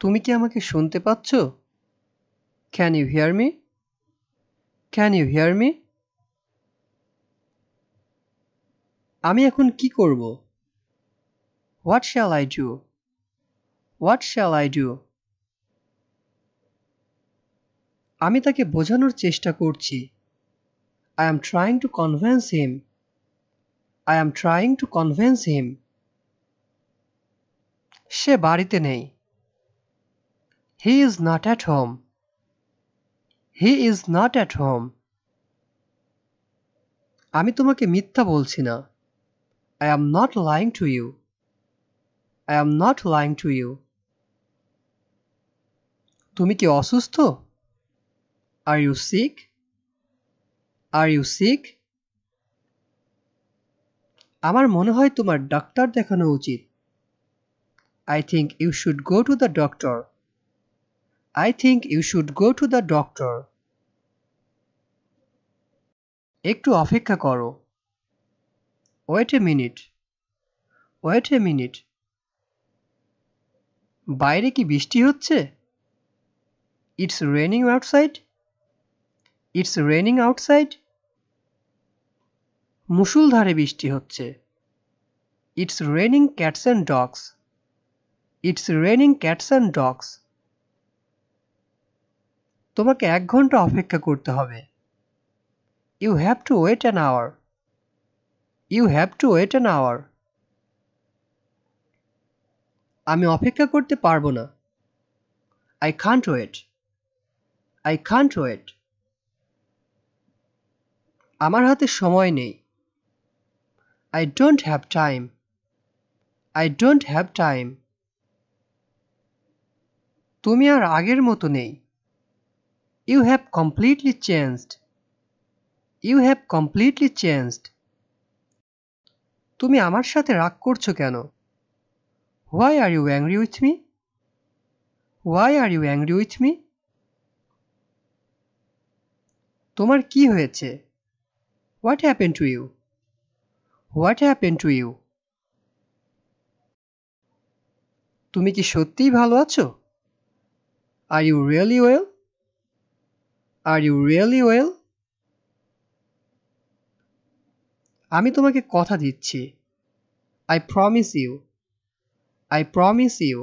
তুমি কি আমাকে শুনতে পাচ্ছ? Can you hear me? Can you hear me? আমি এখন কি করব? What shall I do? What shall I do? আমি তাকে বোঝানোর চেষ্টা করছি। I am trying to convince him. I am trying to convince him. সে বাড়িতে নেই। He is not at home. He is not at home. আমি তোমাকে মিথ্যা বলছি না। I am not lying to you. I am not lying to you. তুমি কি অসুস্থ? Are you sick? Are you sick? আমার মনে হয় তোমার ডাক্তার দেখানো উচিত। I think you should go to the doctor. I think you should go to the doctor. একটু অপেক্ষা করো। Wait a minute. Wait a minute. বাইরে কি বৃষ্টি হচ্ছে? It's raining outside. It's raining outside. মুষলধারে বৃষ্টি হচ্ছে। It's raining cats and dogs. It's raining cats and dogs. তোমাকে 1 ঘন্টা অপেক্ষা করতে হবে। You have to wait an hour. You have to wait an hour. আমি অপেক্ষা করতে পারবো না। I can't wait. I can't wait. আমার হাতে সময় নেই। I don't have time. I don't have time. তুমি আর আগের মতো নেই। You have completely changed. You have completely changed. তুমি আমার সাথে রাগ করছো কেন? Why are you angry with me? Why are you angry with me? তোমার কি হয়েছে? What happened to you? What happened to you? তুমি কি সত্যিই ভালো আছো? Are you really well? Are you really well? আমি তোমাকে কথা দিচ্ছি। I promise you. I promise you.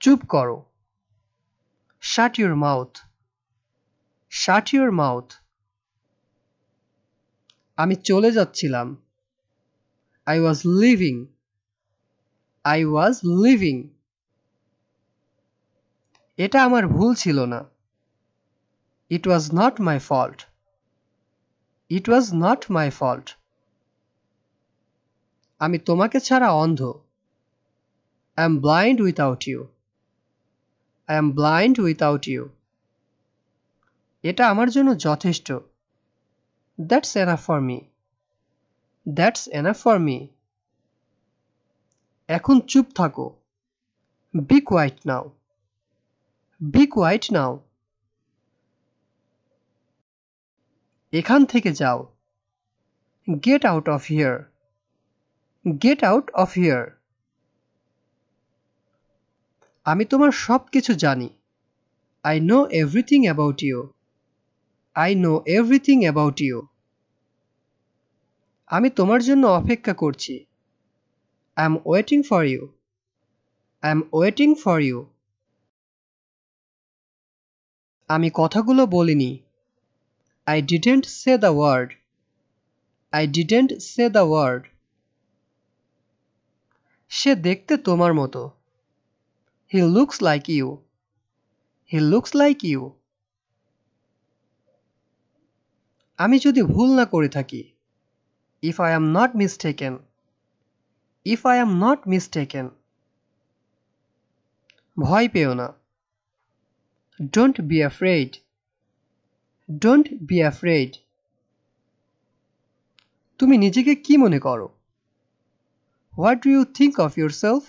চুপ করো। Shut your mouth. Shut your mouth. আমি চলে যাচ্ছিলাম। I was leaving. I was leaving. এটা আমার ভুল ছিল না। It was not my fault. It was not my fault. আমি তোমাকে ছাড়া অন্ধ। I am blind without you. I am blind without you. এটা আমার জন্য যথেষ্ট। That's enough for me. That's enough for me. এখন চুপ থাকো। Be quiet now. Be quiet now. এখান থেকে যাও। Get out of here. Get out of here. আমি তোমার সবকিছু জানি। I know everything about you. I know everything about you. আমি তোমার জন্য অপেক্ষা করছি। I am waiting for you. I am waiting for you. আমি কথাগুলো বলিনি। I didn't say the word. I didn't say the word. সে দেখতে তোমার মতো। He looks like you. He looks like you. আমি যদি ভুল না করে থাকি। If I am not mistaken. If I am not mistaken. ভয় পেও না। Don't be afraid. Don't be afraid. তুমি নিজেকে কি মনে করো? What do you think of yourself?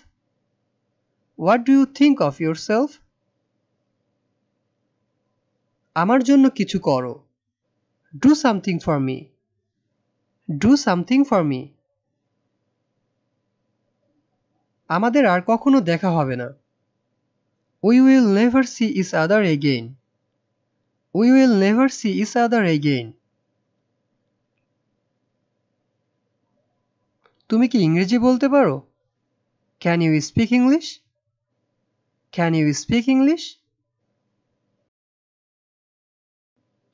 What do you think of yourself? আমার জন্য কিছু করো। Do something for me. Do something for me. আমাদের আর কখনো দেখা হবে না। We will never see each other again. We will never see each other again. তুমি কি ইংরেজি বলতে পারো? Can you speak English? Can you speak English?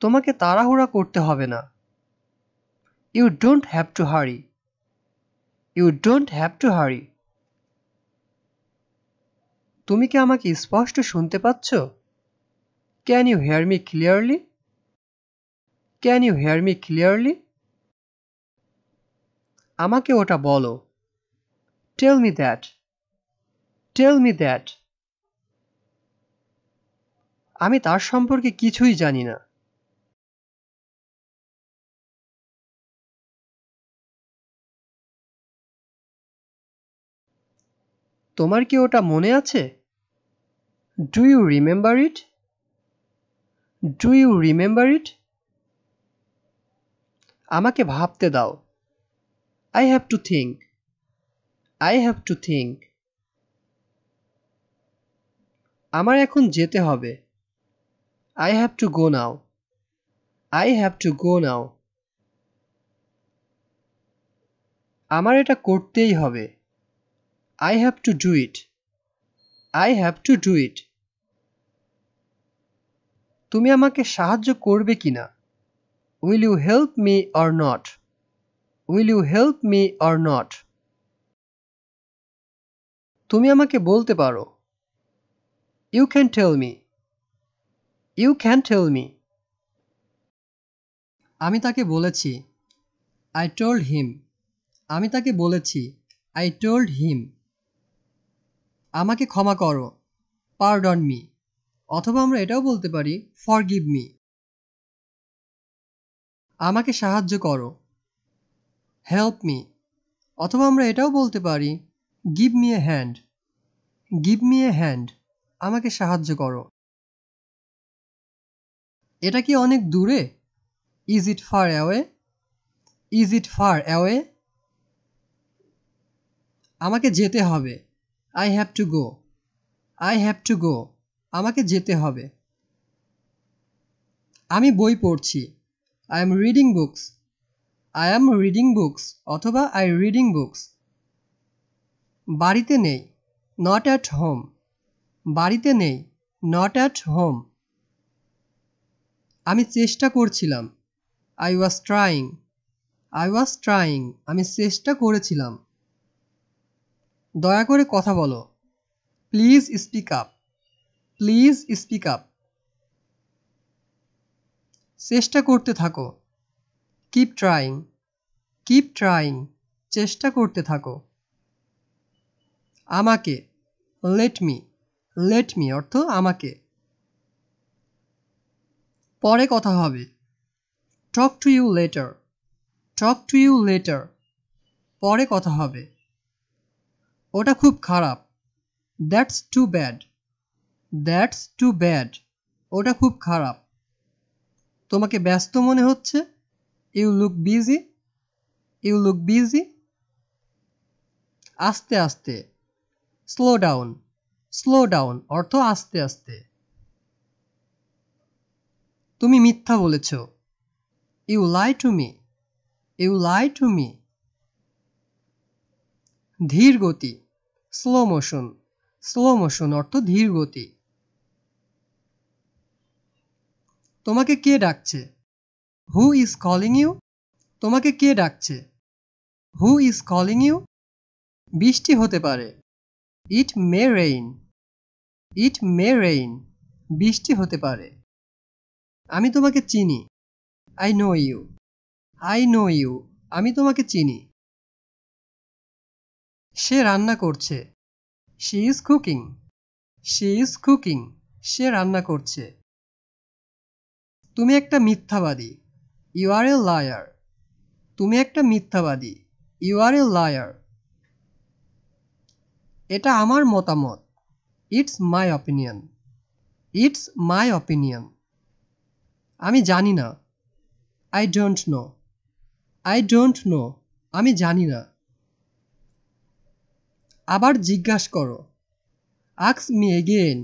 তোমাকে তাড়াহুড়া করতে হবে না। You don't have to hurry. You don't have to hurry. তুমি কি আমাকে স্পষ্ট শুনতে পাচ্ছ? Can you hear me clearly? Can you hear me clearly? আমাকে ওটা বলো। Tell me that. Tell me that. আমি তার সম্পর্কে কিছুই জানি না। তোমার কি ওটা মনে আছে? Do you remember it? Do you remember it? আমাকে ভাবতে দাও। I have to think. I have to think. আমার এখন যেতে হবে। I have to go now. I have to go now. আমার এটা করতেই হবে। I have to do it. I have to do it. তুমি আমাকে সাহায্য করবে কিনা? Will you help me or not? Will you help me or not? তুমি আমাকে বলতে পারো। You can tell me. You can tell me. আমি তাকে বলেছি। I told him. আমি তাকে বলেছি। I told him. আমাকে ক্ষমা করো। Pardon me. অথবা আমরা এটাও বলতে পারি forgive me. আমাকে সাহায্য করো। Help me. অথবা আমরা এটাও বলতে পারি give me a hand. Give me a hand. আমাকে সাহায্য করো। এটা কি অনেক দূরে? Is it far away? Is it far away? আমাকে যেতে হবে। I have to go. I have to go. আমাকে যেতে হবে। আমি বই পড়ছি। I am reading books. I am reading books. অথবা I reading books. বাড়িতে নেই। Not at home. বাড়িতে নেই। Not at home. আমি চেষ্টা করছিলাম। I was trying. I was trying. আমি চেষ্টা করেছিলাম। দয়া করে কথা বলো। Please speak up. Please speak up. চেষ্টা করতে থাকো। Keep trying. Keep trying. চেষ্টা করতে থাকো। আমাকে। Let me. Let me অর্থ আমাকে। পরে কথা হবে। Talk to you later. Talk to you later. পরে কথা হবে। ওটা খুব খারাপ। That's too bad. That's too bad. ওটা খুব খারাপ। তোমাকে ব্যস্ত মনে হচ্ছে? You look busy. You look busy. আস্তে আস্তে। Slow down. Slow down অর্থ আস্তে আস্তে। তুমি মিথ্যা বলেছ। You lie to me. You lie to me. ধীর গতি। Slow motion. Slow motion অর্থ ধীর গতি। তোমাকে কে ডাকছে? Who is calling you? তোমাকে কে ডাকছে? Who is calling you? বৃষ্টি হতে পারে। It may rain. It may rain. বৃষ্টি হতে পারে। আমি তোমাকে চিনি। I know you. I know you. আমি তোমাকে চিনি। সে রান্না করছে। She is cooking. She is cooking. সে রান্না করছে। তুমি একটা মিথ্যাবাদী। You are a liar. তুমি একটা মিথ্যাবাদী। You are a liar. এটা আমার মতামত। It's my opinion. It's my opinion. আমি জানি না। I don't know. I don't know. আমি জানি না। আবার জিজ্ঞাসা করো। Ask me again.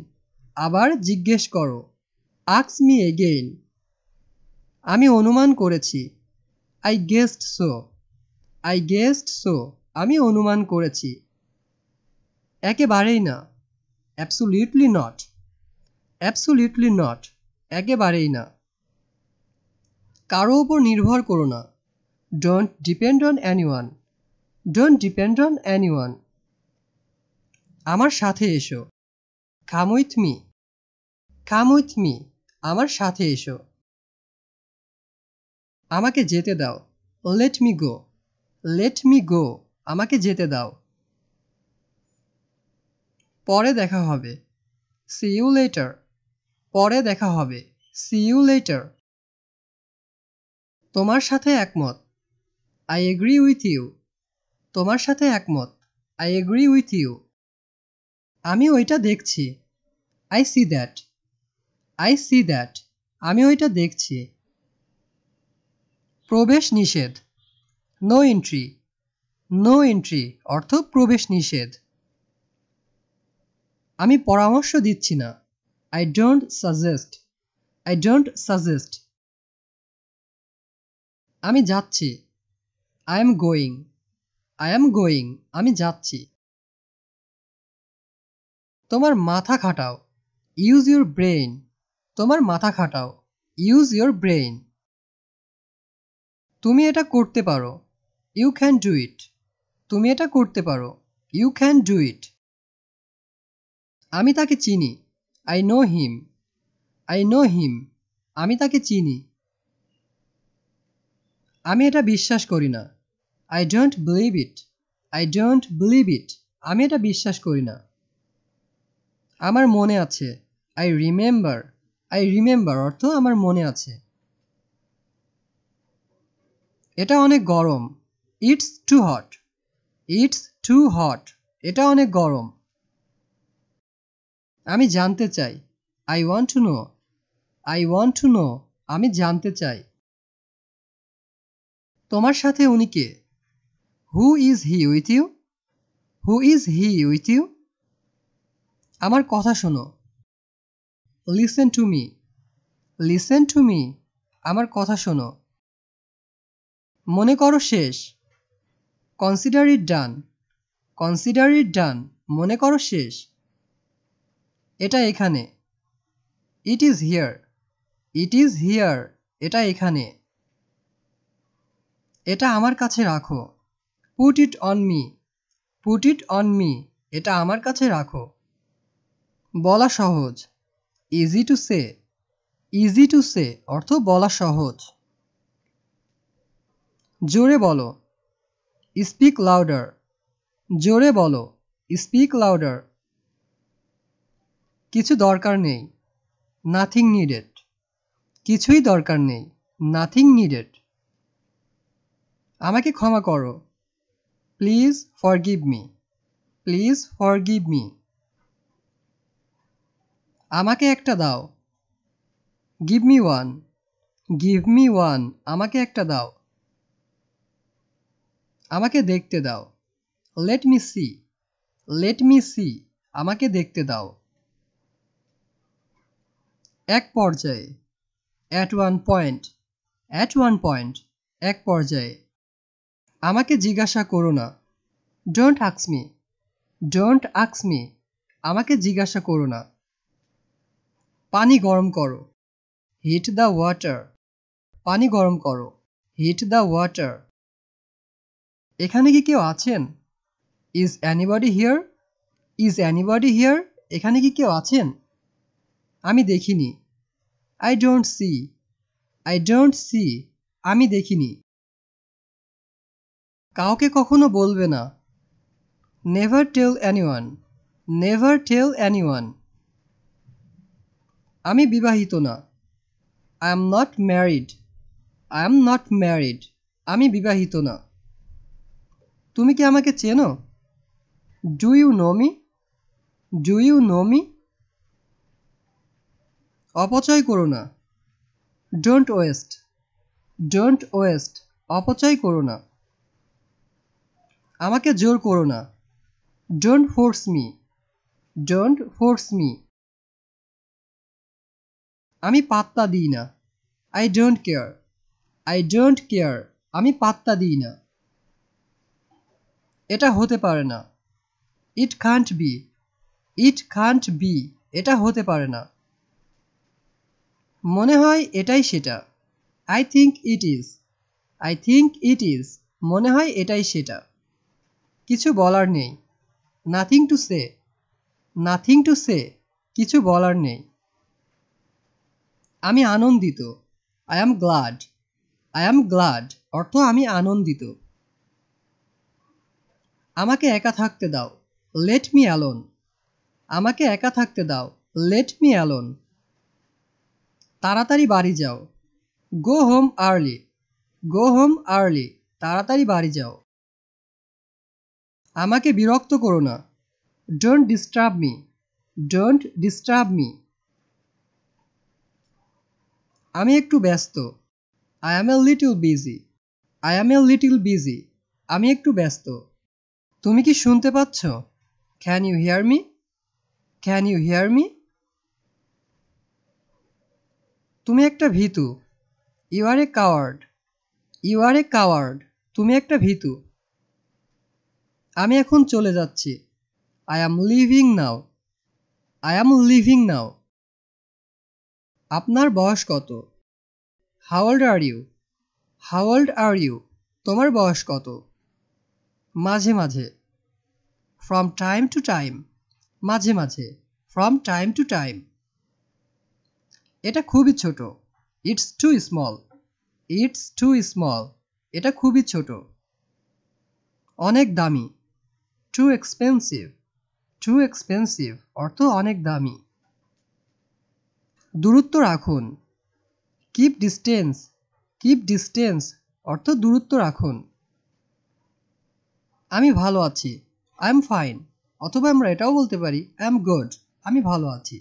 আবার জিজ্ঞেস করো। Ask me again. আমি অনুমান করেছি। I guessed so. I guessed so. আমি অনুমান করেছি। একেবারেই না। Absolutely not. Absolutely not. একেবারেই না। কারো উপর নির্ভর করো না। Don't depend on anyone. Don't depend on anyone. আমার সাথে এসো। Come with me. Come with me. আমার সাথে এসো। আমাকে যেতে দাও। Let me go. Let me go. আমাকে যেতে দাও। পরে দেখা হবে। See you later. পরে দেখা হবে। See you later. তোমার সাথে একমত। I agree with you. তোমার সাথে একমত। I agree with you. আমি ওইটা দেখছি। I see that. I see that. আমি ওইটা দেখছি। প্রবেশ নিষেধ। No entry. নো এন্ট্রি অর্থ প্রবেশ নিষেধ। আমি পরামর্শ দিচ্ছি না। I don't suggest. I don't suggest. আমি যাচ্ছি। I am going. I am going. আমি যাচ্ছি। তোমার মাথা খাটাও। Use your brain. তোমার মাথা খাটাও। Use your brain. তুমি এটা করতে পারো। You can do it. তুমি এটা করতে পারো। You can do it. আমি তাকে চিনি। I know him. I know him. আমি তাকে চিনি। আমি এটা বিশ্বাস করি না। I don't believe it. I don't believe it. আমি এটা বিশ্বাস করি না। আমার মনে আছে। I remember. আই রিমেম্বার অর্থ আমার মনে আছে। এটা অনেক গরম। It's too hot. It's too hot. এটা অনেক গরম। আমি জানতে চাই। I want to know. I want to know. আমি জানতে চাই। তোমার সাথে উনি কে? Who is he with you? Who is he with you? আমার কথা শোনো। Listen to me. Listen to me. আমার কথা শোনো। মনে করো শেষ। Consider it done. Consider it done. মনে করো শেষ। এটা এখানে। It is here. It is here. এটা এখানে। এটা আমার কাছে রাখো। Put it on me. Put it on me. এটা আমার কাছে রাখো। বলা সহজ। Easy to say. Easy to say অর্থ বলা সহজ। জোরে বলো। Speak louder. জোরে বলো। Speak louder. কিছু দরকার নেই। Nothing needed. কিছুই দরকার নেই। Nothing needed. আমাকে ক্ষমা করো। Please forgive me. Please forgive me. আমাকে একটা দাও। Give me one. Give me one. আমাকে একটা দাও। আমাকে দেখতে দাও। Let me see. Let me see. আমাকে দেখতে দাও। এক পর্যায়ে। At one point. At one point. এক পর্যায়ে। আমাকে জিজ্ঞাসা করো না। Don't ask me. Don't ask me. আমাকে জিজ্ঞাসা করো না। পানি গরম করো। Heat the water. পানি গরম করো। Heat the water. এখানে কি কেউ আছেন? Is anybody here? Is anybody here? এখানে কি কেউ আছেন? আমি দেখিনি। I don't see. I don't C. আমি দেখিনি। কাউকে কখনো বলবে না। Never tell anyone. Never tell anyone. আমি বিবাহিত না। I am not married. I am not married. আমি বিবাহিত না। তুমি কি আমাকে চেনো? Do you know me? Do you know me? অপচয় করো না। Don't waste. Don't waste. অপচয় করো না। আমাকে জোর করো না। Don't force me. Don't force me. আমি পাত্তা দিই না। I don't care. I don't care. আমি পাত্তা দিই না। এটা হতে পারে না। It can't be. It can't be. এটা হতে পারে না। মনে হয় এটাই সেটা। I think it is. I think it is. মনে হয় এটাই সেটা। কিছু বলার নেই। Nothing to say. Nothing to say. কিছু বলার নেই। আমি আনন্দিত। I am glad. I am glad. অর্থ আমি আনন্দিত। আমাকে একা থাকতে দাও। Let me alone. আমাকে একা থাকতে দাও। Let me alone. তাড়াতাড়ি বাড়ি যাও। Go home early. Go home early. তাড়াতাড়ি বাড়ি যাও। আমাকে বিরক্ত করো না। Don't disturb me. Don't disturb me. আমি একটু ব্যস্ত। I am a little busy. I am a little busy. আমি একটু ব্যস্ত। তুমি কি শুনতে পাচ্ছ? Can you hear me? Can you hear me? তুমি একটা ভীতু। You are a coward. You are a coward. তুমি একটা ভীতু। আমি এখন চলে যাচ্ছি। I am leaving now. I am leaving now. আপনার বয়স কত? How old are you? How old are you? তোমার বয়স কত? মাঝে মাঝে। From time to time. মাঝে মাঝে। From time to time. এটা খুবই ছোট। It's too small. It's too small. এটা খুবই ছোট। অনেক দামি। Too expensive. Too expensive. অর্থ অনেক দামি। দূরত্ব রাখুন। Keep distance. Keep distance. অর্থ দূরত্ব রাখুন। আমি ভালো আছি। I am fine. অথবা আমরা এটাও বলতে পারি I am good. আমি ভালো আছি।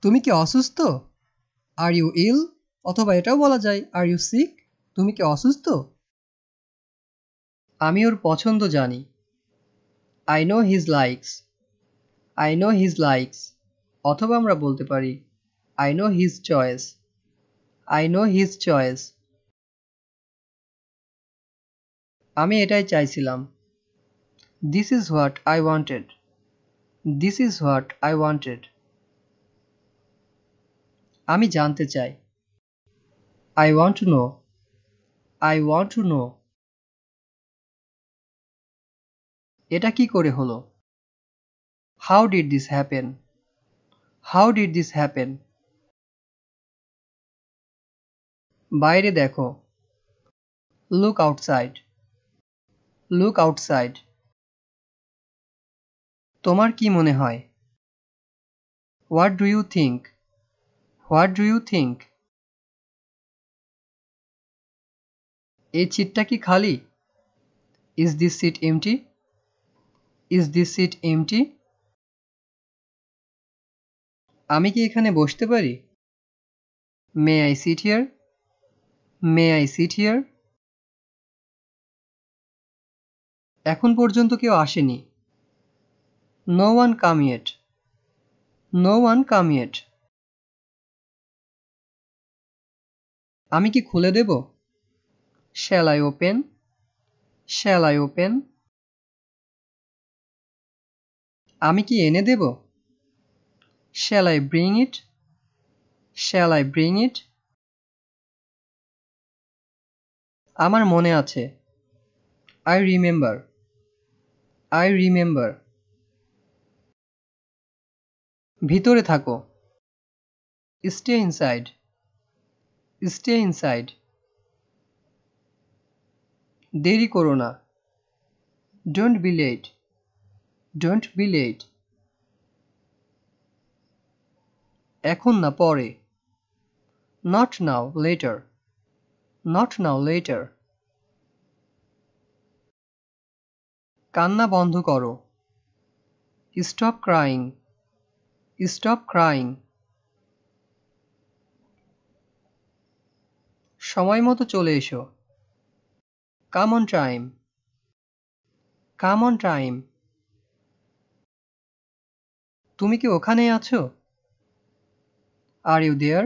তুমি কি অসুস্থ? Are you ill? অথবা এটাও বলা যায় Are you sick? তুমি কি অসুস্থ? আমি ওর পছন্দ জানি। I know his likes. I know his likes. অথবা আমরা বলতে পারি I know his choice. I know his choice. আমি এটাই চাইছিলাম। This is what I wanted. This is what I wanted. আমি জানতে চাই। I want to know. I want to know. এটা কি করে হলো? How did this happen? How did this happen? বাইরে দেখো। Look outside. Look outside. তোমার কি মনে হয়? What do you think? What do you think? এই সিটটা কি খালি? Is this seat empty? Is this seat empty? আমি কি এখানে বসতে পারি? May I sit here? May I sit here? এখন পর্যন্ত কেউ আসেনি। No one come yet. No one come yet. আমি কি খুলে দেব? Shall I open? Shall I open? আমি কি এনে দেব? Shall I bring it? Shall I bring it? আমার মনে আছে। I remember. I remember. ভিতরে থাকো। Stay inside. Stay inside. দেরি করো না। Don't be late. Don't be late. এখন না পরে। Not now, later. Not now, later. কান্না বন্ধ করো। Stop crying. Stop crying. সময় মতো চলে এসো। Come on time. Come on time. তুমি কি ওখানেই আছো? Are you there?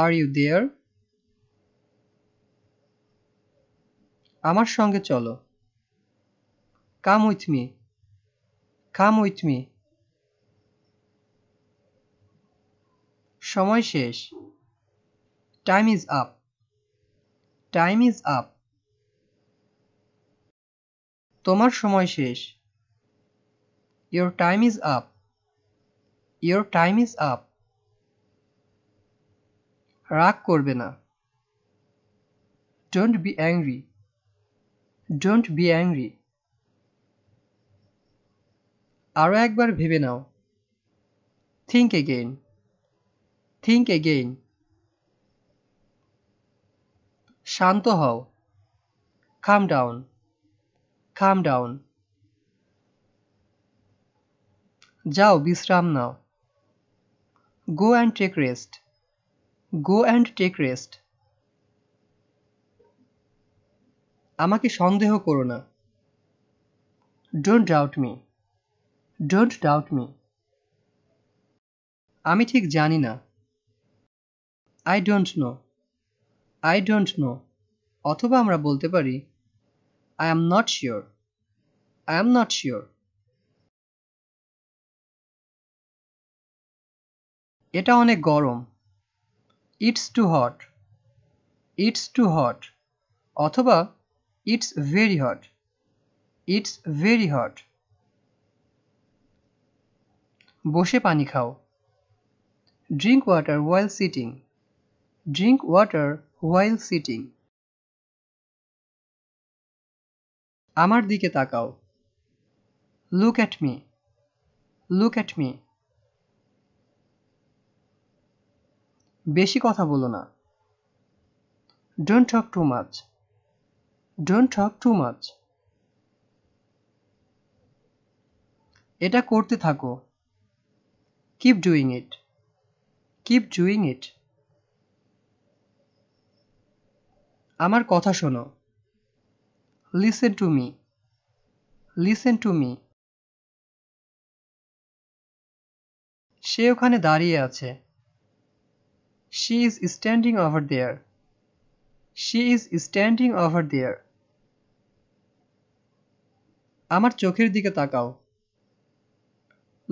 Are you there? আমার সঙ্গে চলো। Come with me. Come with me. সময় শেষ। Time is up. Time is up. তোমার সময় শেষ। Your time is up. Your time is up. রাগ করবে না। Don't be angry. Don't be angry. আরো একবার ভেবে নাও। Think again. Think again. শান্ত হও। Calm down. Calm down. যাও বিশ্রাম নাও। Go and take rest. Go and take rest. আমাকে সন্দেহ করো না। Don't doubt me. Don't doubt me. আমি ঠিক জানি না। I don't know. I don't know. অথবা আমরা বলতে পারি I am not sure. I am not sure. এটা অনেক গরম। It's too hot. It's too hot. অথবা It's very hot. It's very hot. বসে পানি খাও। Drink water while sitting. Drink water while sitting. আমার দিকে তাকাও। Look at me. Look at me. বেশি কথা বলো না। Don't talk too much. Don't talk too much. এটা করতে থাকো। Keep doing it. Keep doing it. আমার কথা শোনো। Listen to me. Listen to me. সে ওখানে দাঁড়িয়ে আছে। She is standing over there. She is standing over there. আমার চোখের দিকে তাকাও।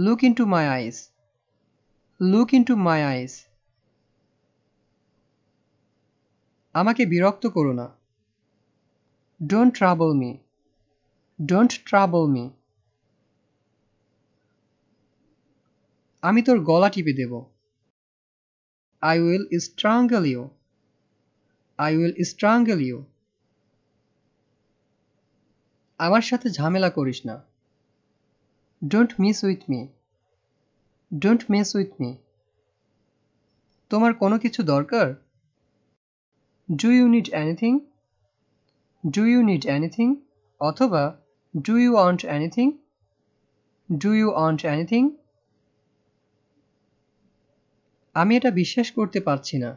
Look into my eyes. Look into my eyes. আমাকে বিরক্ত করো না। Don't trouble me. Don't trouble me. আমি তোর গলা টিপে দেব। I will strangle you. I will strangle you. আমার সাথে ঝামেলা করিস না। Don't mess with me. Don't mess with me. তোমার কোনো কিছু দরকার? Do you need anything? Do you need anything? অথবা Do you want anything? Do you want anything? আমি এটা বিশ্বাস করতে পারছি না।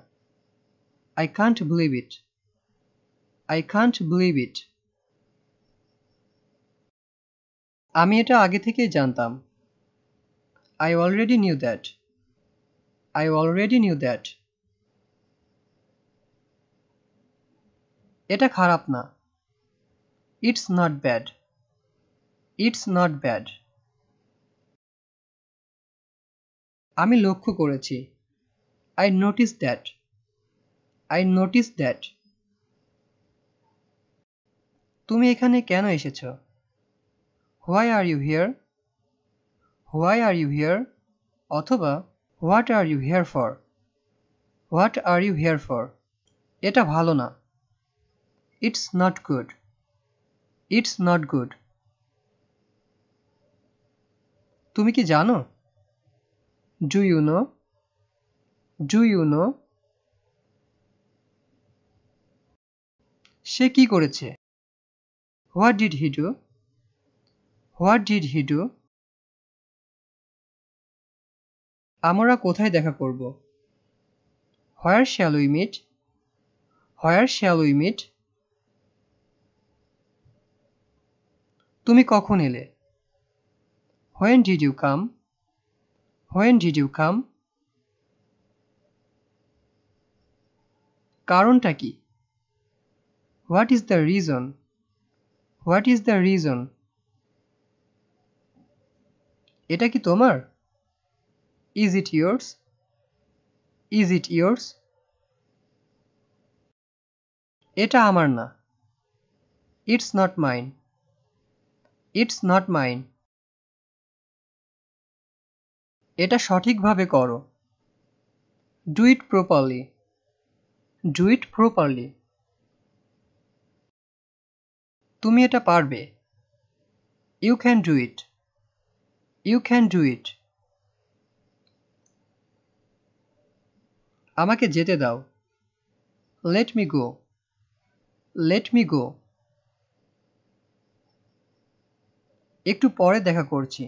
I can't believe it. I can't believe it. আমি এটা আগে থেকেই জানতাম। I already knew that. I already knew that. এটা খারাপ না। It's not bad. It's not bad. আমি লক্ষ্য করেছি। I noticed that. I noticed that. তুমি এখানে কেন এসেছো? Why are you here? Why are you here? অথবা What are you here for? What are you here for? এটা ভালো না। It's not good. It's not good. তুমি কি জানো? Do you know? Do you know? সে কি করেছে? What did he do? What did he do? আমরা কোথায় দেখা করব? Where shall we meet? Where shall we meet? তুমি কখন এলে? When did you come? When did you come? কারণটা কি? What is the reason? What is the reason? এটা কি তোমার? Is it yours? Is it yours? এটা আমার না। It's not mine. It's not mine. এটা সঠিকভাবে করো। Do it properly. Do it properly. তুমি এটা পারবে। You can do it. You can do it. আমাকে যেতে দাও। Let me go. Let me go. একটু পরে দেখা করছি।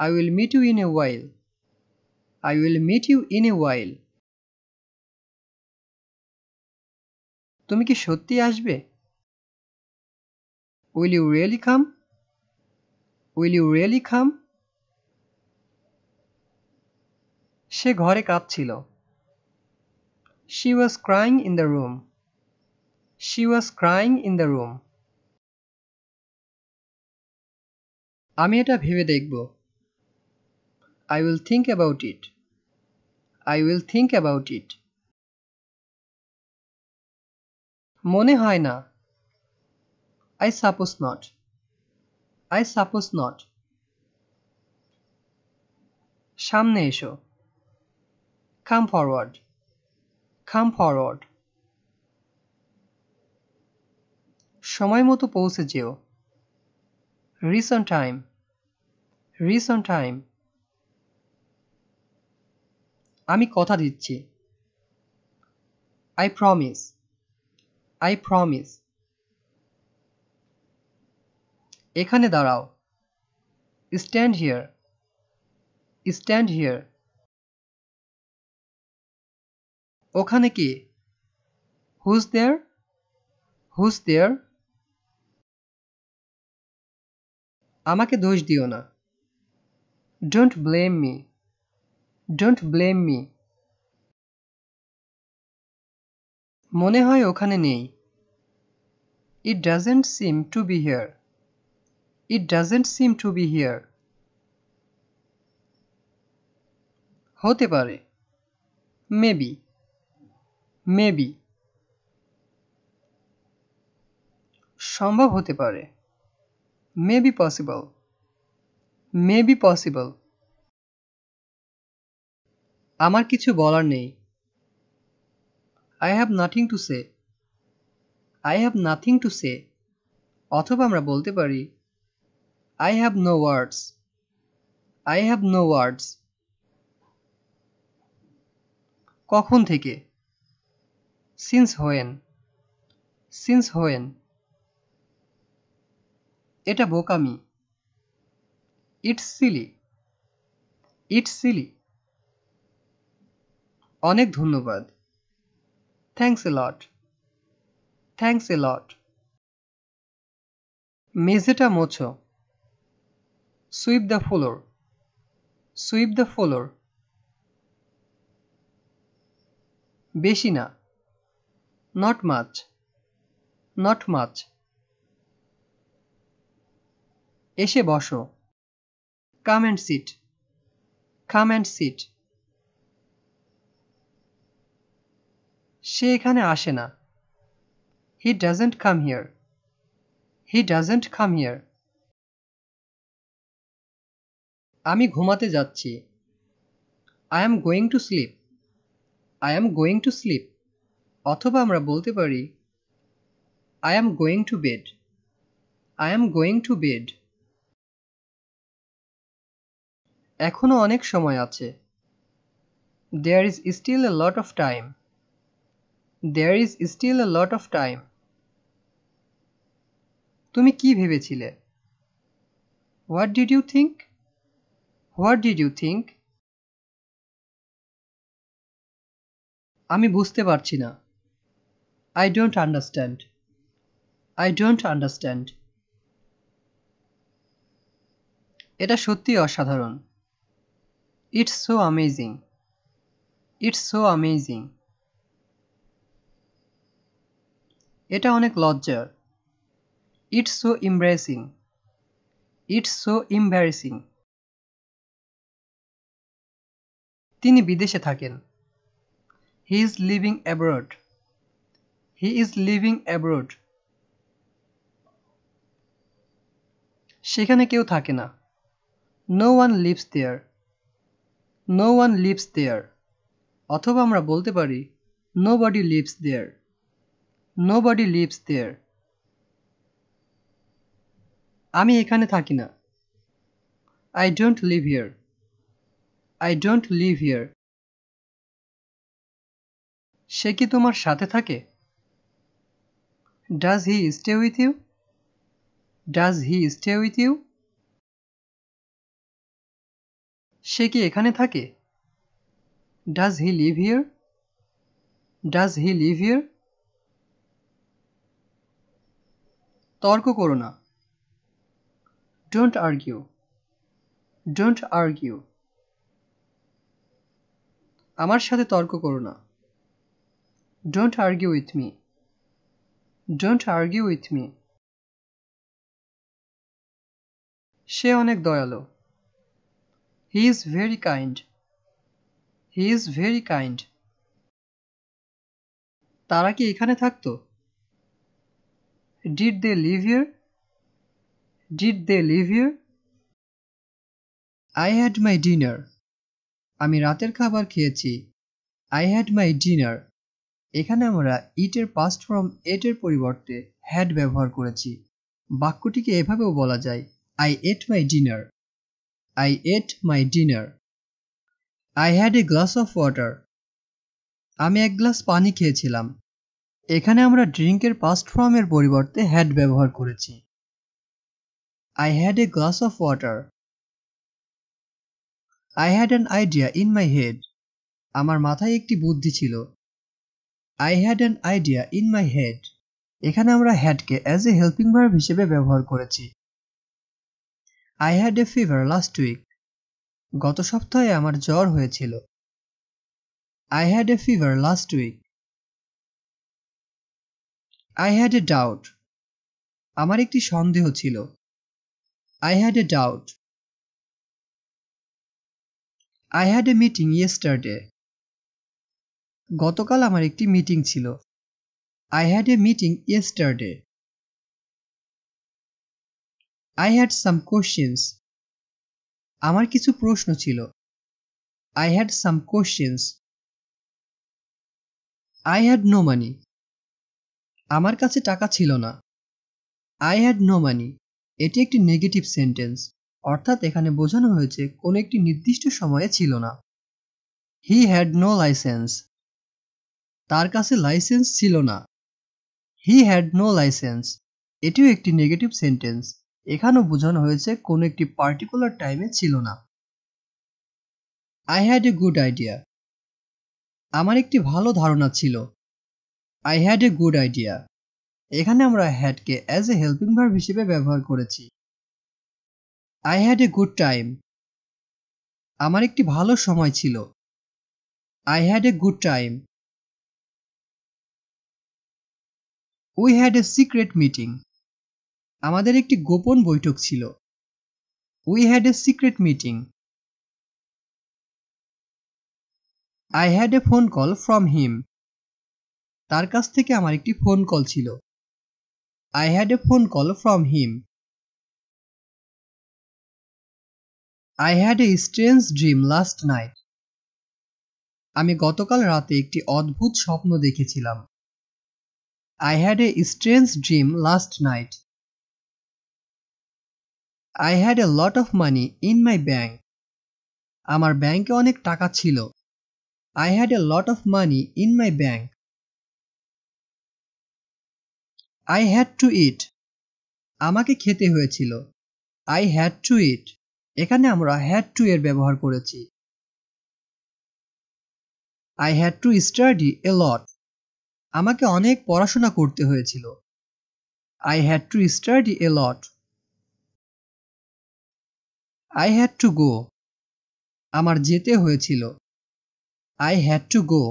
I will meet you in a while. I will meet you in a while. তুমি কি সত্যি আসবে? Will you really come? Will you really come? সে ঘরে কাঁদছিল। She was crying in the room. She was crying in the room. আমি এটা ভেবে দেখব। I will think about it. I will think about it. মনে হয় না। I suppose not. I suppose not. সামনে এসো। Come forward. Come forward. সময় মতো পৌঁছে যেও। Reach on time. Reach on time. আমি কথা দিচ্ছি। I promise. I promise. এখানে দাঁড়াও। Stand here. Stand here. ওখানে কে? Who's there? Who's there? আমাকে দোষ দিও না। Don't blame me. Don't blame me. মনে হয় ওখানে নেই। It doesn't seem to be here. It doesn't seem to be here. হতে পারে। Maybe. Maybe. সম্ভব হতে পারে। May be possible. May be possible. আমার কিছু বলার নেই। I have nothing to say. I have nothing to say. অথবা আমরা বলতে পারি I have no words. I have no words. কখন থেকে? Since when? Since when? এটা বোকামি। It's silly. It's silly. অনেক ধন্যবাদ। Thanks a lot. Thanks a lot. মেঝেটা মোছো। Sweep the floor. Sweep the floor. বেশি না। Not much. Not much. এসে বসো। Come and sit. Come and sit. সে এখানে আসে না। He doesn't come here. He doesn't come here. আমি ঘুমাতে যাচ্ছি। I am going to sleep. I am going to sleep. অথবা আমরা বলতে পারি I am going to bed. I am going to bed. এখনো অনেক সময় আছে। There is still a lot of time. There is still a lot of time. তুমি কি ভেবেছিলে? What did you think? What did you think? আমি বুঝতে পারছি না। I don't understand. I don't understand. এটা সত্যিই অসাধারণ। It's so amazing. It's so amazing. এটা অনেক লজ্জার। It's so embarrassing. It's so embarrassing. তিনি বিদেশে থাকেন। He is living abroad. He is living abroad. সেখানে কেউ থাকে না। No one lives there. No one lives there. অথবা আমরা বলতে পারি nobody lives there. Nobody lives there. আমি এখানে থাকি না। I don't live here. I don't live here. সে কি তোমার সাথে থাকে? Does he stay with you? Does he stay with you? সে কি এখানে থাকে? Does he live here? Does he live here? তর্ক করো না। Don't argue. Don't argue. আমার সাথে তর্ক করো না। Don't argue with me. Don't argue with me. সে অনেক দয়ালু। He is very kind. He is very kind. তারা কি এখানে থাকতো? Did they live here? Did they live here? I had my dinner. আমি রাতের খাবার খেয়েছি। I had my dinner. এখানে আমরা eat এর past form ate এর পরিবর্তে had ব্যবহার করেছি। বাক্যটিকে এভাবেও বলা যায় I ate my dinner. I ate my dinner. I had a glass of water. আমি এক গ্লাস পানি খেয়েছিলাম। এখানে আমরা drink এর past form এর পরিবর্তে had ব্যবহার করেছি। I had a glass of water. I had an idea in my head. আমার মাথায় একটি বুদ্ধি ছিল। I had an idea in my head. এখানে আমরা had K as a helping verb হিসেবে ব্যবহার করেছি। I had a fever last week. গত সপ্তাহে আমার জ্বর হয়েছিল। I had a fever last week. I had a doubt. আমার একটি সন্দেহ ছিল। I had a doubt. I had a meeting yesterday. গতকাল আমার একটি মিটিং ছিল। I had a meeting yesterday. I had some questions. আমার কিছু প্রশ্ন ছিল। I had some questions. I had no money. আমার কাছে টাকা ছিল না। I had no money. এটি একটি নেগেটিভ সেন্টেন্স, অর্থাৎ এখানে বোঝানো হয়েছে কোনো একটি নির্দিষ্ট সময়ে ছিল না। He had no license. তার কাছে লাইসেন্স ছিল না। He had no license. এটিও একটি নেগেটিভ সেন্টেন্স, এখানেও বোঝানো হয়েছে কোনো একটি পার্টিকুলার টাইমে ছিল না। I had a good idea. আমার একটি ভালো ধারণা ছিল। I had a good idea. এখানে আমরা had K as a helping verb হিসেবে ব্যবহার করেছি। I had a good time. আমার একটি ভালো সময় ছিল। I had a good time. We had a secret meeting. আমাদের একটি গোপন বৈঠক ছিল। We had a secret meeting. I had a phone call from him. তার কাছ থেকে আমার একটি ফোন কল ছিল। I had a phone call from him. I had a strange dream last night. আমি গতকাল রাতে একটি অদ্ভুত স্বপ্ন দেখেছিলাম। I had a strange dream last night. I had a lot of money in my bank. আমার ব্যাংকে অনেক টাকা ছিল। I had a lot of money in my bank. I had to eat. আমাকে খেতে হয়েছিল। I had to eat. এখানে আমরা had to এর ব্যবহার করেছি। I had to study a lot. আমাকে অনেক পড়াশোনা করতে হয়েছিল। I had to study a lot. I had to go. আমার যেতে হয়েছিল। I had to go.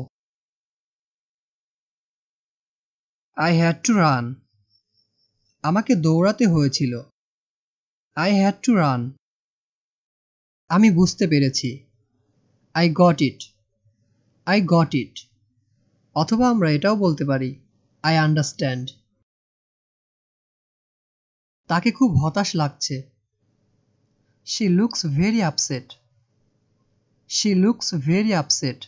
I had to run. আমাকে দৌড়াতে হয়েছিল। I had to run. আমি বুঝতে পেরেছি। I got it. I got it. অথবা আমরা এটাও বলতে পারি I understand. তাকে খুব হতাশ লাগছে। She looks very upset. She looks very upset.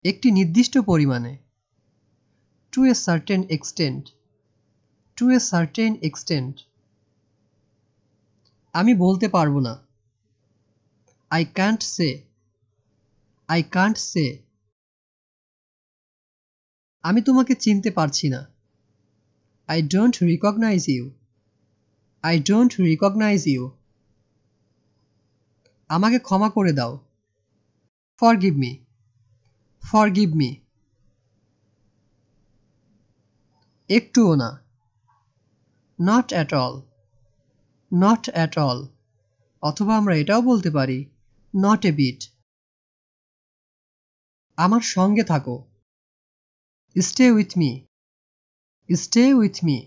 একটি নির্দিষ্ট পরিমাণে। To a certain extent. To a certain extent. আমি বলতে পারবো না। I can't say. I can't say. আমি তোমাকে চিনতে পারছি না। I don't recognize you. I don't recognize you. আমাকে ক্ষমা করে দাও। Forgive me. Forgive me. একটুও না। Not at all. Not at all. অথবা আমরা এটাও বলতে পারি not a bit. আমার সঙ্গে থাকো। Stay with me. Stay with me.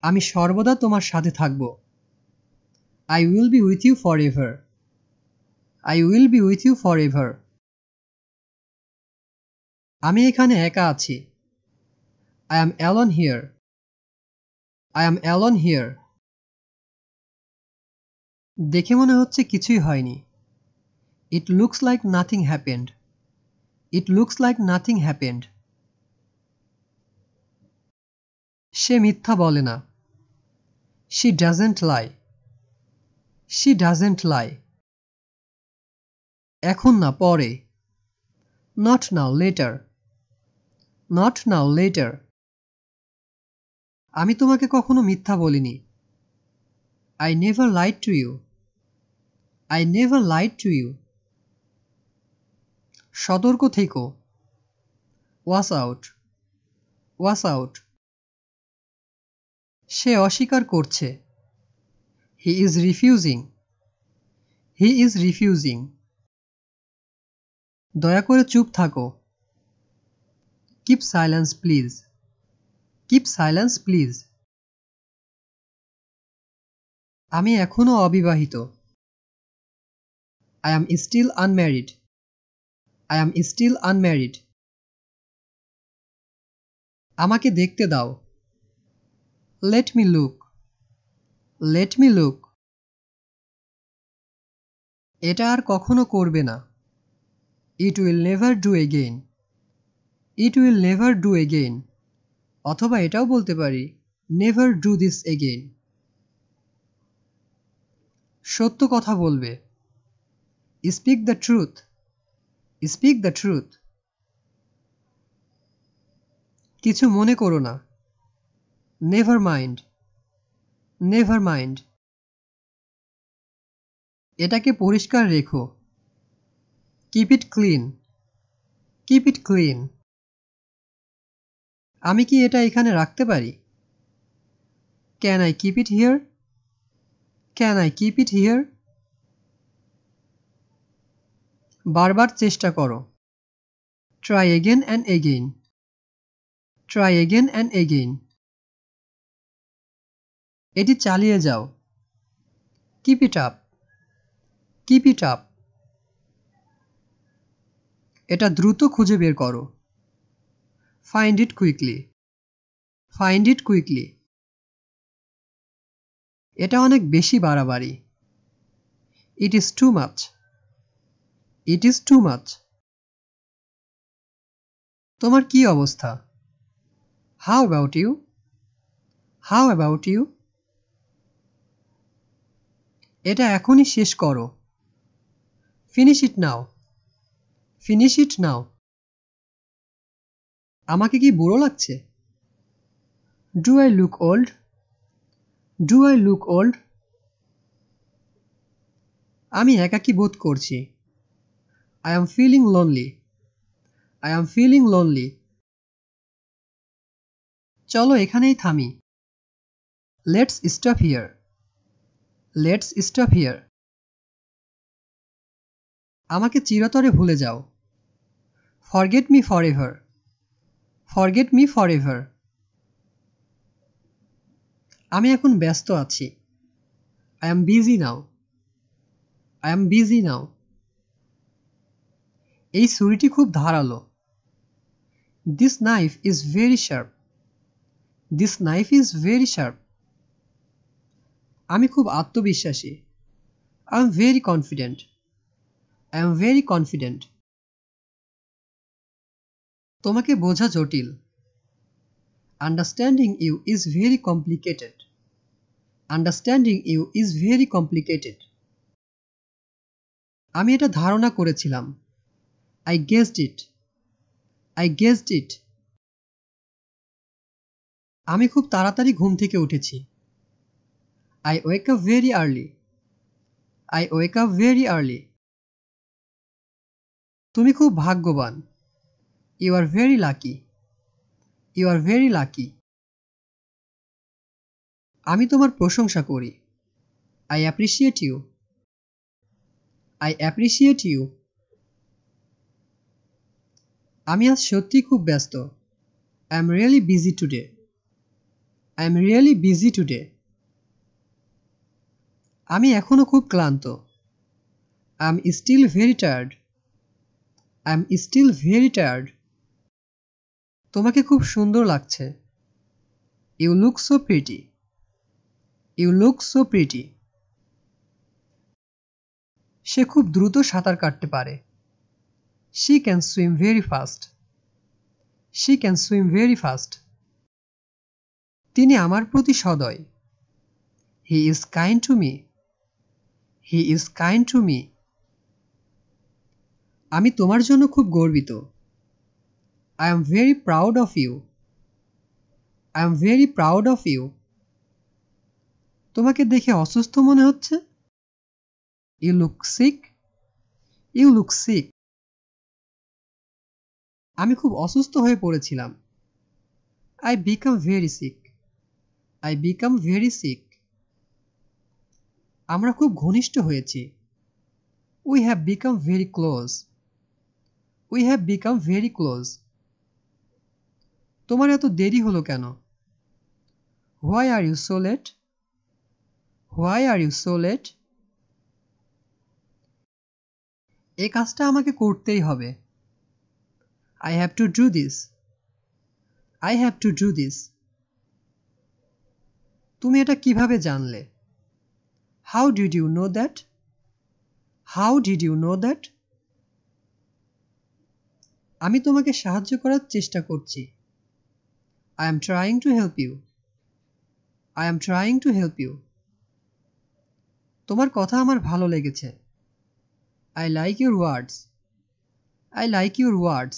আমি সর্বদা তোমার সাথে থাকব। I will be with you forever. I will be with you forever. আমি এখানে একা আছি। I am alone here. I am alone here. দেখে মনে হচ্ছে কিছুই হয়নি। It looks like nothing happened. It looks like nothing happened. সে মিথ্যা বলে না। She doesn't lie. She doesn't lie. এখন না, পরে। Not now, later. Not now, later. আমি তোমাকে কখনো মিথ্যা বলিনি। I never lied to you. I never lied to you. সতর্ক থেকো। Watch out. Watch out. সে অস্বীকার করছে। He is refusing. He is refusing. দয়া করে চুপ থাকো। Keep silence, please. Keep silence, please. আমি এখনো অবিবাহিত। I am still unmarried. I am still unmarried. আমাকে দেখতে দাও। Let me look. Let me look. এটা আর কখনো করবে না। It will never do again. It will never do again. অথবা এটাও বলতে পারি never do this again. সত্য কথা বলবে। Speak the truth. Speak the truth. কিছু মনে করো না। Never mind. Never mind. এটাকে পরিষ্কার রেখো। Keep it clean. Keep it clean. আমি কি এটা এখানে রাখতে পারি? Can I keep it here? Can I keep it here? বারবার চেষ্টা করো। Try again and again. Try again and again. এটি চালিয়ে যাও। Keep it up. Keep it up. এটা দ্রুত খুঁজে বের করো। Find it quickly. Find it quickly. এটা অনেক বেশি বাড়াবাড়ি। It is too much. It is too much. তোমার কি অবস্থা? How about you? How about you? এটা এখনই শেষ করো। Finish it now. Finish it now. আমাকে কি বুড়ো লাগছে? Do I look old? Do I look old? আমি একাকী বোধ করছি। I am feeling lonely. I am feeling lonely. চলো এখানেই থামি। Let's stop here. Let's stop here. আমাকে চিরতরে ভুলে যাও। Forget me forever. Forget me forever. আমি এখন ব্যস্ত আছি। I am busy now. I am busy now. এই ছুরিটি খুব ধারালো। This knife is very sharp. This knife is very sharp. আমি খুব আত্মবিশ্বাসী। I am very confident. I am very confident. তোমাকে বোঝা জটিল। Understanding you is very complicated. Understanding you is very complicated. আমি এটা ধারণা করেছিলাম। I guessed it. I guessed it. আমি খুব তাড়াতাড়ি ঘুম থেকে উঠেছি। I wake up very early. I wake up very early. তুমি খুব ভাগ্যবান। You are very lucky. You are very lucky. আমি তোমার প্রশংসা করি। I appreciate you. I appreciate you. আমি আজ সত্যিই খুব ব্যস্ত। I am really busy today. I am really busy today. আমি এখনো খুব ক্লান্ত। I am still very tired. I am still very tired. তোমাকে খুব সুন্দর লাগছে। You look so pretty. You look so pretty. সে খুব দ্রুত সাঁতার কাটতে পারে। She can swim very fast. She can swim very fast. তিনি আমার প্রতি সদয়। He is kind to me. He is kind to me. আমি তোমার জন্য খুব গর্বিত। I am very proud of you. I am very proud of you. তোমাকে দেখে অসুস্থ মনে হচ্ছে? You look sick. You look sick. আমি খুব অসুস্থ হয়ে পড়েছিলাম। I become very sick. I become very sick. আমরা খুব ঘনিষ্ঠ হয়েছি। We have become very close. We have become very close. তোমার এত দেরি হলো কেন? Why are you so late? Why are you so late? এই কাজটা আমাকে করতেই হবে। I have to do this. I have to do this. তুমি এটা কিভাবে জানলে? How did you know that? How did you know that? আমি তোমাকে সাহায্য করার চেষ্টা করছি। I am trying to help you. I am trying to help you. তোমার কথা আমার ভালো লেগেছে। I like your words. I like your words.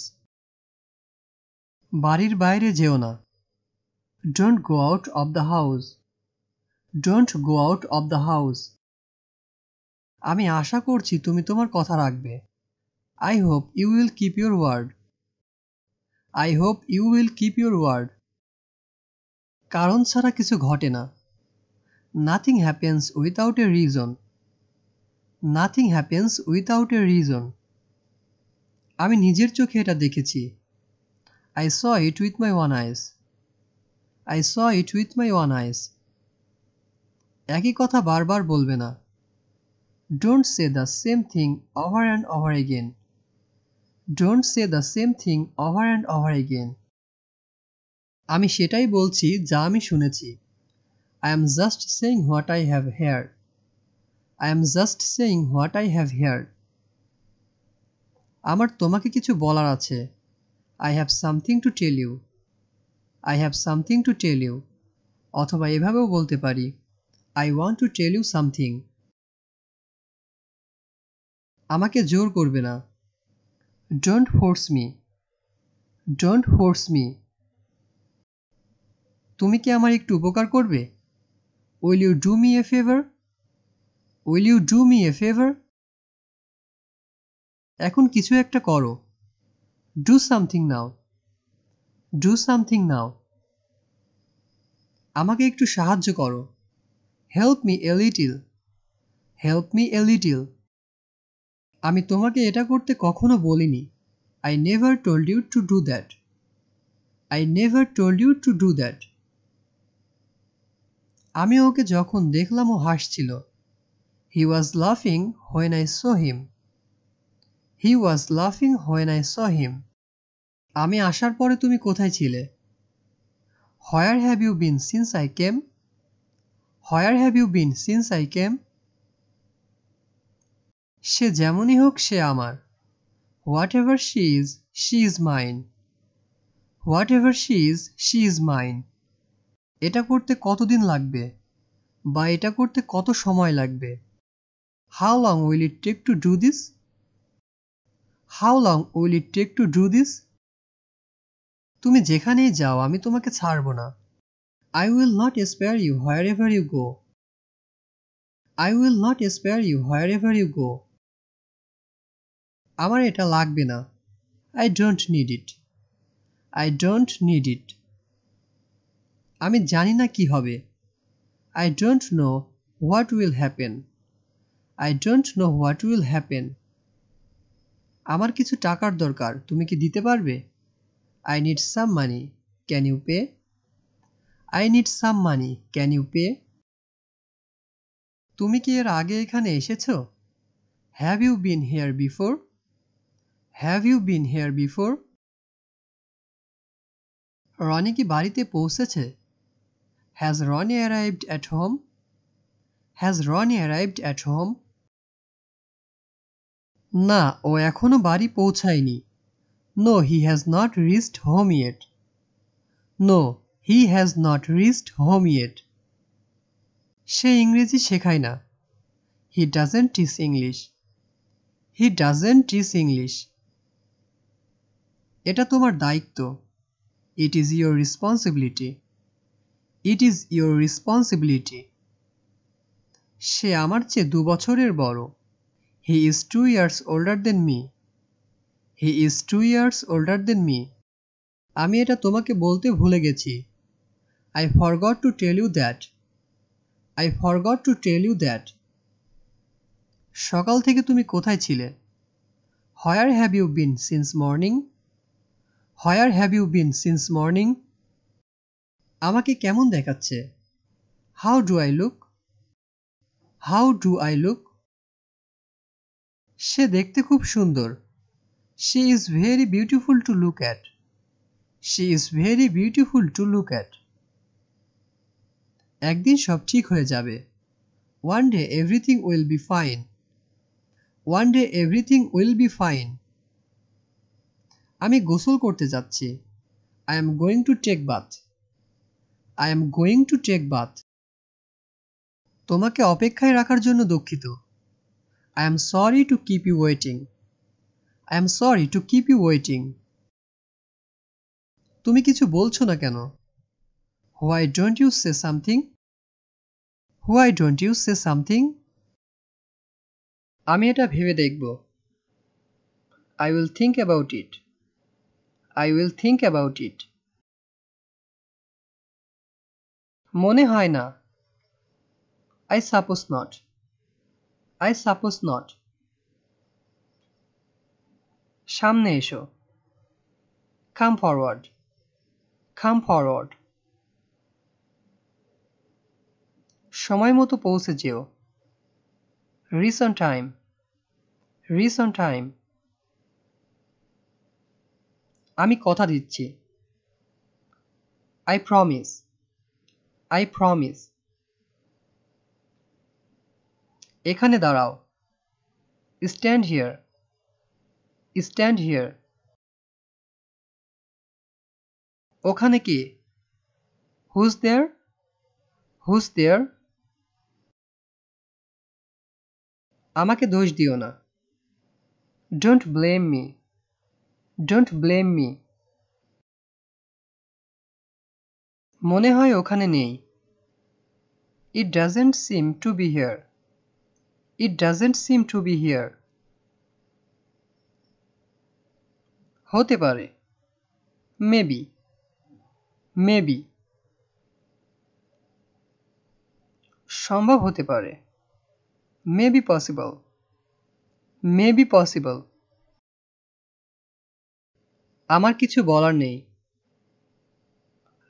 বাড়ির বাইরে যেও না। Don't go out of the house. Don't go out of the house. আমি আশা করছি তুমি তোমার কথা রাখবে। I hope you will keep your word. I hope you will keep your word. কারণ ছাড়া কিছু ঘটে না। Nothing happens without a reason. Nothing happens without a reason. আমি নিজের চোখে এটা দেখেছি। I saw it with my own eyes. I saw it with my own eyes. একই কথা বারবার বলবে না। Don't say the same thing over and over again. Don't say the same thing over and over again. আমি সেটাই বলছি যা আমি শুনেছি। I am just saying what I have heard. I am just saying what I have heard. আমার তোমাকে কিছু বলার আছে। I have something to tell you. I have something to tell you. অথবা এভাবেও বলতে পারি I want to tell you something. আমাকে জোর করবে না। Don't force me. Don't force me. তুমি কি আমার একটু উপকার করবে? Will you do me a favor? Will you do me a favor? এখন কিছু একটা করো। Do something now. Do something now. আমাকে একটু সাহায্য করো। Help me a little. Help me a little. আমি তোমাকে এটা করতে কখনো বলিনি। I never told you to do that. I never told you to do that. আমি ওকে যখন দেখলাম ও হাসছিল। He was laughing when I saw him. He was laughing when I saw him. আমি আসার পরে তুমি কোথায় ছিলে? Where have you been since I came? Where have you been since I came? সে যেমনই হোক সে আমার। Whatever she is mine. Whatever she is mine. এটা করতে কতদিন লাগবে? বা এটা করতে কত সময় লাগবে? How long will it take to do this? How long will it take to do this? তুমি যেখানেই যাও আমি তোমাকে ছাড়ব না। I will not spare you wherever you go. I will not spare you wherever you go. আমার এটা লাগবে না। I don't need it. I don't need it. আমি জানি না কি হবে। I don't know what will happen. I don't know what will happen. আমার কিছু টাকার দরকার, তুমি কি দিতে পারবে? I need some money. Can you pay? I need some money. Can you pay? তুমি কি এর আগে এখানে এসেছো? Have you been here before? Have you been here before? Roni কি বাড়িতে পৌঁছেছে? Has Ronnie arrived at home? Has Ronnie arrived at home? না, ও এখনো বাড়ি পৌঁছায়নি। No, he has not reached home yet. No, he has not reached home yet. সে ইংরেজি শেখায় না। He doesn't teach English. He doesn't teach English. এটা তোমার দায়িত্ব। It is your responsibility. It is your responsibility. সে আমার চেয়ে 2 বছরের বড়। He is 2 years older than me. He is 2 years older than me. আমি এটা তোমাকে বলতে ভুলে গেছি। I forgot to tell you that. I forgot to tell you that. সকাল থেকে তুমি কোথায় ছিলে? Where have you been since morning? Where have you been since morning? আমাকে কেমন দেখাচ্ছে? How do I look? How do I look? সে দেখতে খুব সুন্দর। She is very beautiful to look at. She is very beautiful to look at. একদিন সব ঠিক হয়ে যাবে। One day everything will be fine. One day everything will be fine. আমি গোসল করতে যাচ্ছি। I am going to take bath. I am going to take bath. তোমাকে অপেক্ষায় রাখার জন্য দুঃখিত। I am sorry to keep you waiting. I am sorry to keep you waiting. তুমি কিছু বলছো না কেন? Why don't you say something? Why don't you say something? আমি এটা ভেবে দেখব। I will think about it. I will think about it. মনে হয় না। I suppose not. I suppose not. সামনে এসো। Come forward. Come forward. সময় মতো পৌঁছে যেও। Reach on time. Reach on time. আমি কথা দিচ্ছি। I promise. I promise. এখানে দাঁড়াও। Stand here. Stand here. ওখানে কে? Who's there? Who's there? আমাকে দোষ দিও না। Don't blame me. Don't blame me. মনে হয় ওখানে নেই। It doesn't seem to be here. It doesn't seem to be here. হতে পারে। Maybe. Maybe. সম্ভব হতে পারে। may be possible, may be possible. আমার কিছু বলার নেই,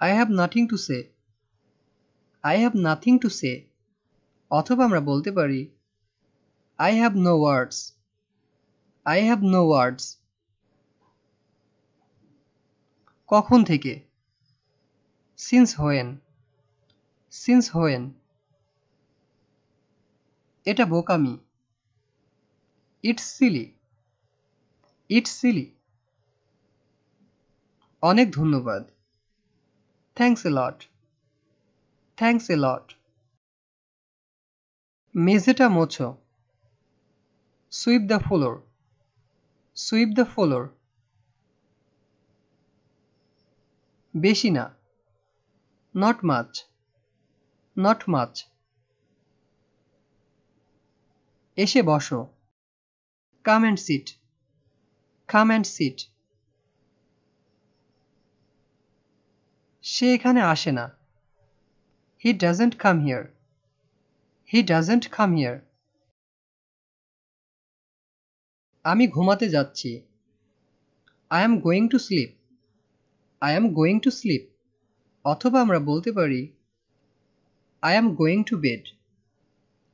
I have nothing to say, I have nothing to say. অথবা আমরা বলতে পারি I have no words, I have no words. কখন থেকে? Since when, since when. এটা বোকামি, It's silly, It's silly. অনেক ধন্যবাদ, Thanks a lot, Thanks a lot. মেঝেটা মোছো, Sweep the floor, Sweep the floor. বেশি না, Not much, Not much. এসে বসো, Come and sit, Come and sit. সে এখানে আসে না, He doesn't come here, He doesn't come here. আমি ঘুমাতে যাচ্ছি, I am going to sleep, I am going to sleep. অথবা আমরা বলতে পারি I am going to bed,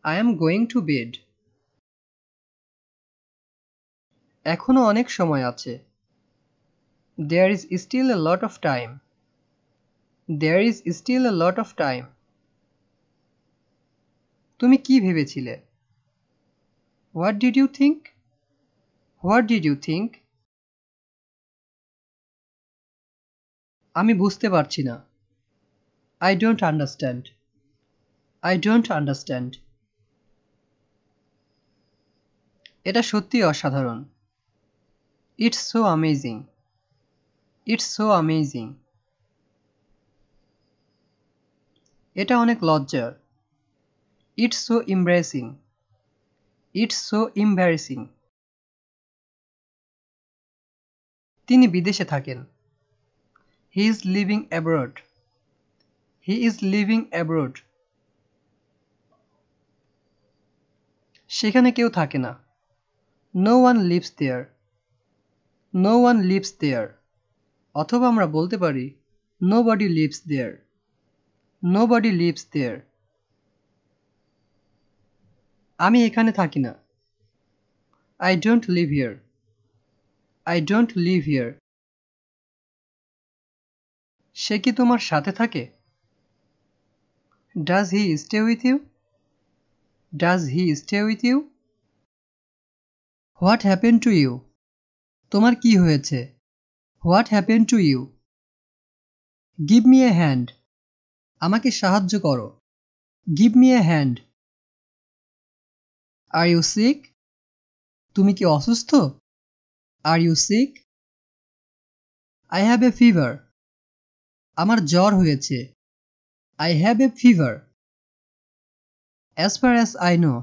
I am going to bed. এখনো অনেক সময় আছে, There is still a lot of time, There is still a lot of time. তুমি কি ভেবেছিলে? What did you think? What did you think? আমি বুঝতে পারছি না, I don't understand, I don't understand. এটা সত্যিই অসাধারণ, It's so amazing, It's so amazing. এটা অনেক লজ্জার, It's so embarrassing, It's so embarrassing. তিনি বিদেশে থাকেন, He is living abroad, He is living abroad. সেখানে কেউ থাকে না, No one lives there, No one lives there. অথবা আমরা বলতে পারি Nobody lives there, Nobody lives there. আমি এখানে থাকি না, I don't live here, I don't live here. সে কি তোমার সাথে থাকে? Does he stay with you? Does he stay with you? What happened to you? তোমার কি হয়েছে? What happened to you? Give me a hand. আমাকে সাহায্য করো, Give me a hand. Are you sick? তুমি কি অসুস্থ? Are you sick? I have a fever. আমার জ্বর হয়েছে, I have a fever. As far as I know.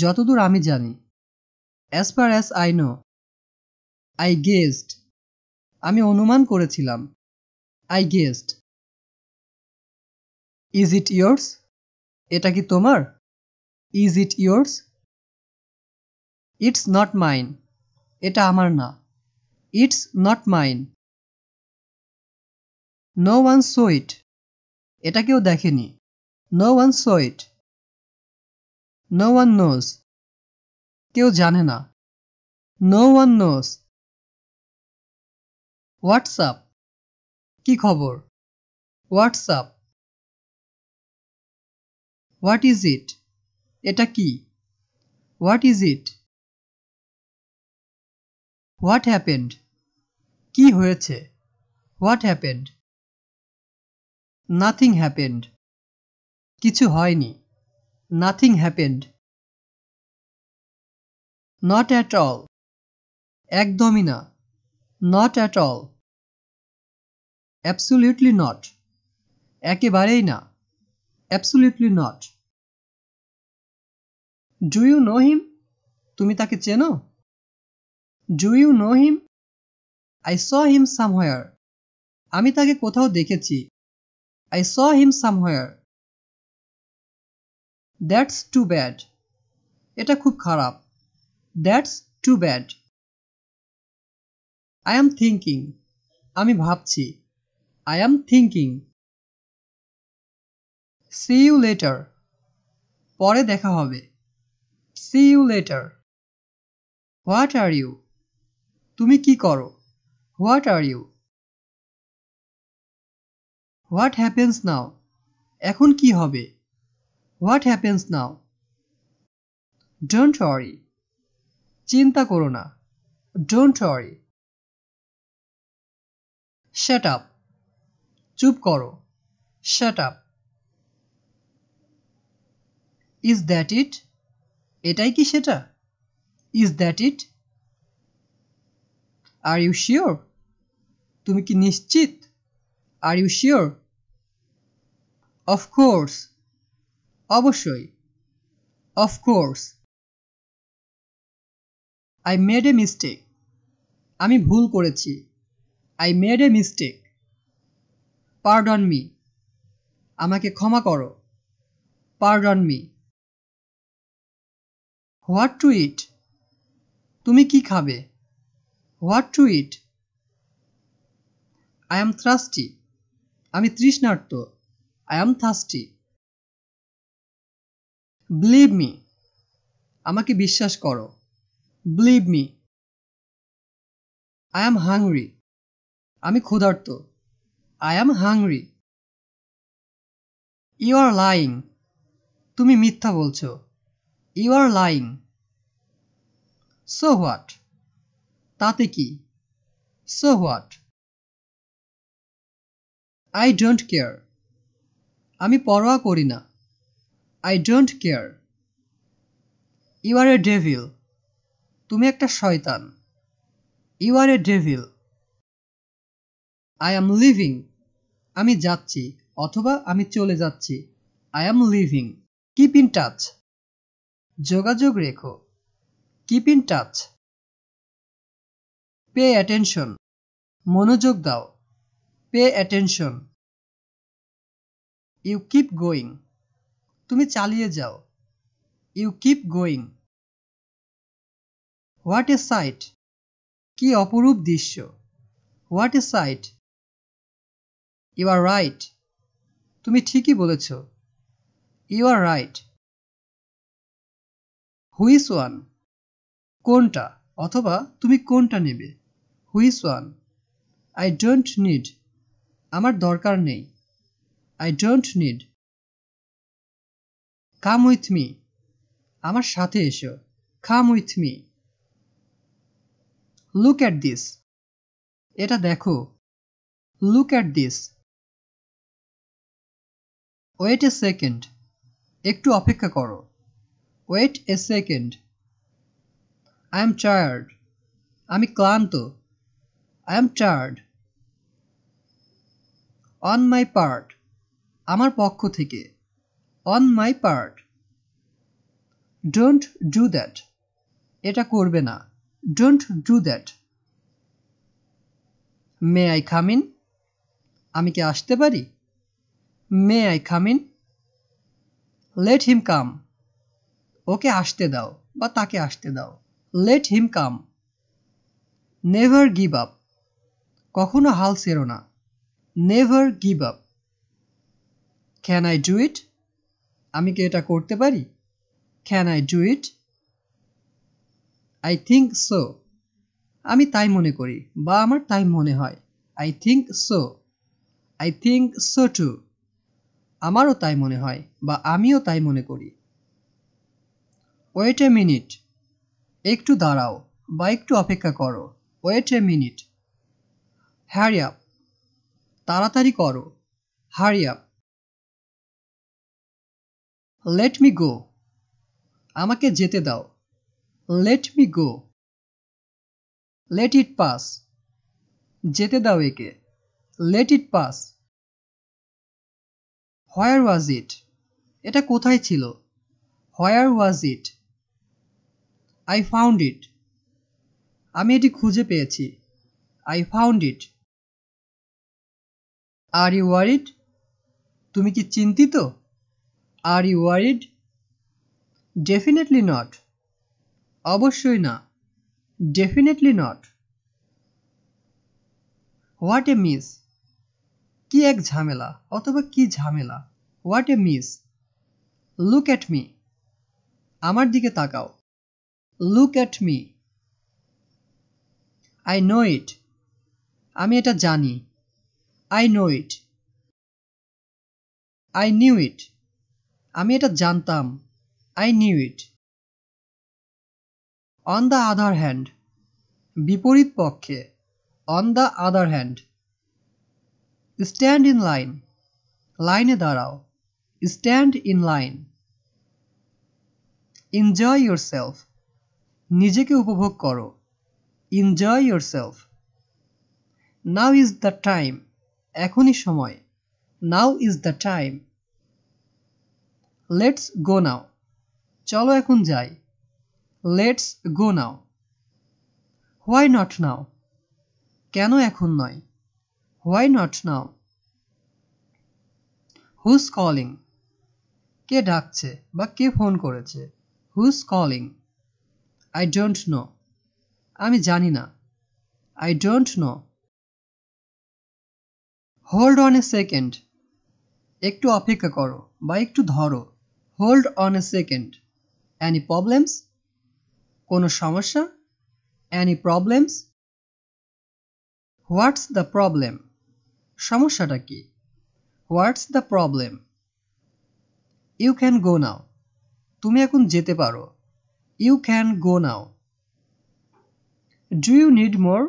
যতদূর আমি জানি, As far as I know. I guessed. আমি অনুমান করেছিলাম, I guessed. Is it yours? এটা কি তোমার? Is it yours? It's not mine. এটা আমার না, It's not mine. No one saw it. এটা কেউ দেখেনি, No one saw it. No one knows. কেউ জানে না, No one knows. What's up? কি খবর? What's up? What is it? এটা কি? What is it? What happened? কি হয়েছে? What happened? Nothing happened. কিছু হয়নি, Nothing happened. Not at all. একদমই না, Not at all. Absolutely not. একেবারেই না, Absolutely not. Do you know him? তুমি তাকে চেনো? Do you know him? I saw him somewhere. আমি তাকে কোথাও দেখেছি, I saw him somewhere. That's too bad. এটা খুব খারাপ। That's too bad. I am thinking. আমি ভাবছি। I am thinking. See you later. পরে দেখা হবে। See you later. What are you? তুমি কি করো? What are you? What happens now? এখন কি হবে? What happens now? Don't worry. চিন্তা করো না। Don't worry. Shut up. চুপ করো। Shut up. Is that it? এটাই কি সেটা? Is that it? Are you sure? তুমি কি নিশ্চিত? Are you sure? Of course. অবশ্যই। Of course. I made a mistake. আমি ভুল করেছি। I made a mistake. Pardon me. আমাকে ক্ষমা করো। Pardon me. What to eat? তুমি কি খাবে? What to eat? I am thirsty. আমি তৃষ্ণার্ত। I am thirsty. Believe me. আমাকে বিশ্বাস করো। Believe me. I am hungry. আমি ক্ষুধার্ত। I am hungry. You are lying. তুমি মিথ্যা বলছো। You are lying. So what? তাতে কি? So what? I don't care. আমি পরোয়া করি না। I don't care. You are a devil. তুমি একটা শয়তান। You are a devil. I am leaving. আমি যাচ্ছি অথবা আমি চলে যাচ্ছি। I am leaving. Keep in touch. যোগাযোগ রেখো। Keep in touch. Pay attention. মনোযোগ দাও। Pay attention. You keep going. তুমি চালিয়ে যাও। You keep going. What a sight. কি অপরূপ দৃশ্য। What a sight. You are right. তুমি ঠিকই বলেছ। You are right. Which one? কোনটা অথবা তুমি কোনটা নেবে? Which one? I don't need. আমার দরকার নেই। I don't need. Come with me. আমার সাথে এসো। Come with me. Look at this. এটা দেখো। Look at this. Wait a second. একটু অপেক্ষা করো। Wait a second. I am tired. আমি ক্লান্ত। I am tired. On my part. আমার পক্ষ থেকে। On my part. Don't do that. এটা করবে না। Don't do that. May I come in? আমি কি আসতে পারি? May I come in? Let him come. ওকে আসতে দাও বা তাকে আসতে দাও। Let him come. Never give up. কখনো হাল ছেড়ো না। Never give up. Can I do it? আমি কি এটা করতে পারি? Can I do it? I think so. আমি তাই মনে করি বা আমার তাই মনে হয়। I think so. I think so too. আমারও তাই মনে হয় বা আমিও তাই মনে করি। Wait a minute. একটু দাঁড়াও বা একটু অপেক্ষা করো। Wait a minute. Hurry up. তাড়াতাড়ি করো। Hurry up. Let me go. আমাকে যেতে দাও। Let me go. Let it pass. যেতে দাও একে। Let it pass. Where was it? এটা কোথায় ছিল? Where was it? I found it. আমি এটি খুঁজে পেয়েছি। I found it. Are you worried? তুমি কি চিন্তিত? Are you worried? Definitely not. অবশ্যই না, definitely not. What a mess, কি এক ঝামেলা অথবা কি ঝামেলা। What a mess. Look at me, আমার দিকে তাকাও। Look at me. I know it, আমি এটা জানি। I know it. I knew it, আমি এটা জানতাম। I knew it. On the other hand, বিপরীত পক্ষে। On the other hand. Stand in line, লাইনে দাঁড়াও। Stand in line. Enjoy yourself, নিজেকে উপভোগ করো। Enjoy yourself. Now is the time, এখনই সময়। Now is the time. Let's go now, চলো এখন যাই। Let's go now. Why not now, কেন এখন নয়। Why not now. Who's calling, কে ডাকছে বা কে ফোন করেছে। Who's calling. I don't know, আমি জানি না। I don't know. Hold on a second, একটু অপেক্ষা করো বা একটু ধরো। Hold on a second. Any problems, কোনো সমস্যা। Any problems. What's the problem, সমস্যাটা কি। What's the problem. You can go now, তুমি এখন যেতে পারো। You can go now. Do you need more,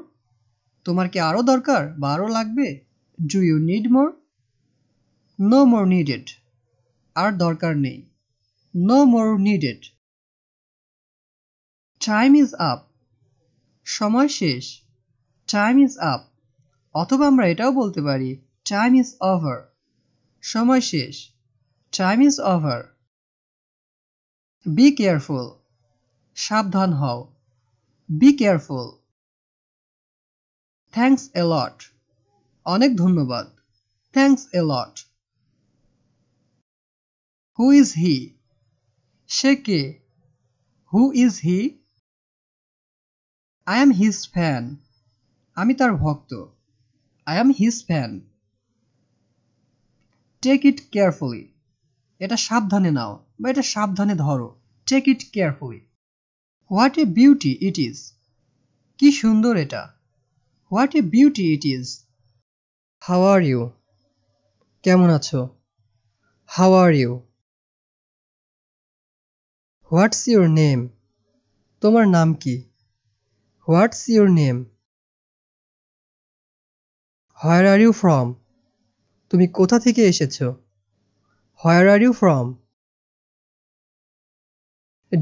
তোমার কি আরো দরকার বা আরো লাগবে। Do you need more. No more needed, আর দরকার নেই। No more needed. Time is up, সময় শেষ। Time is up. অথবা আমরা এটাও বলতে পারি টাইম ইজ ওভার, সময় শেষ। Time is over. Be careful, সাবধান হও। Be careful. Thanks a lot, অনেক ধন্যবাদ। Thanks a lot. Who is he, সে কে। Who is he. I am his fan, আমি তার ভক্ত। I am his fan. Take it carefully, এটা সাবধানে নাও বা এটা সাবধানে ধরো। Take it carefully. What a beauty it is, কি সুন্দর এটা। What a beauty it is. How are you, কেমন আছো। How are you. What's your name, তোমার নাম কি। What's your name. Where are you from, তুমি কোথা থেকে এসেছো। Where are you from.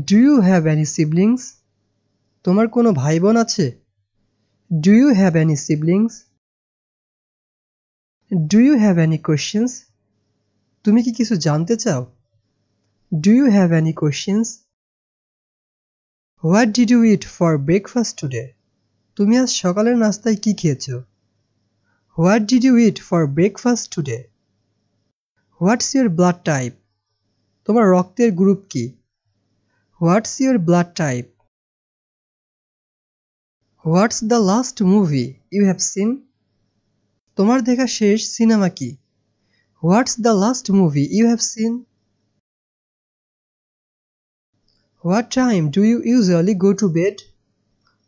Do you have any siblings, তোমার কোনো ভাই বোন আছে। Do you have any siblings. Do you have any questions, তুমি কি কিছু জানতে চাও। Do you have any questions. What did you eat for breakfast today, তুমি আজ সকালের নাস্তায় কি খেয়েছো। What did you eat for breakfast today. What's your blood type, তোমার রক্তের গ্রুপ কি। What's your blood type. What's the last movie you have seen, তোমার দেখা শেষ সিনেমা কি। What's the last movie you have seen. What time do you usually go to bed,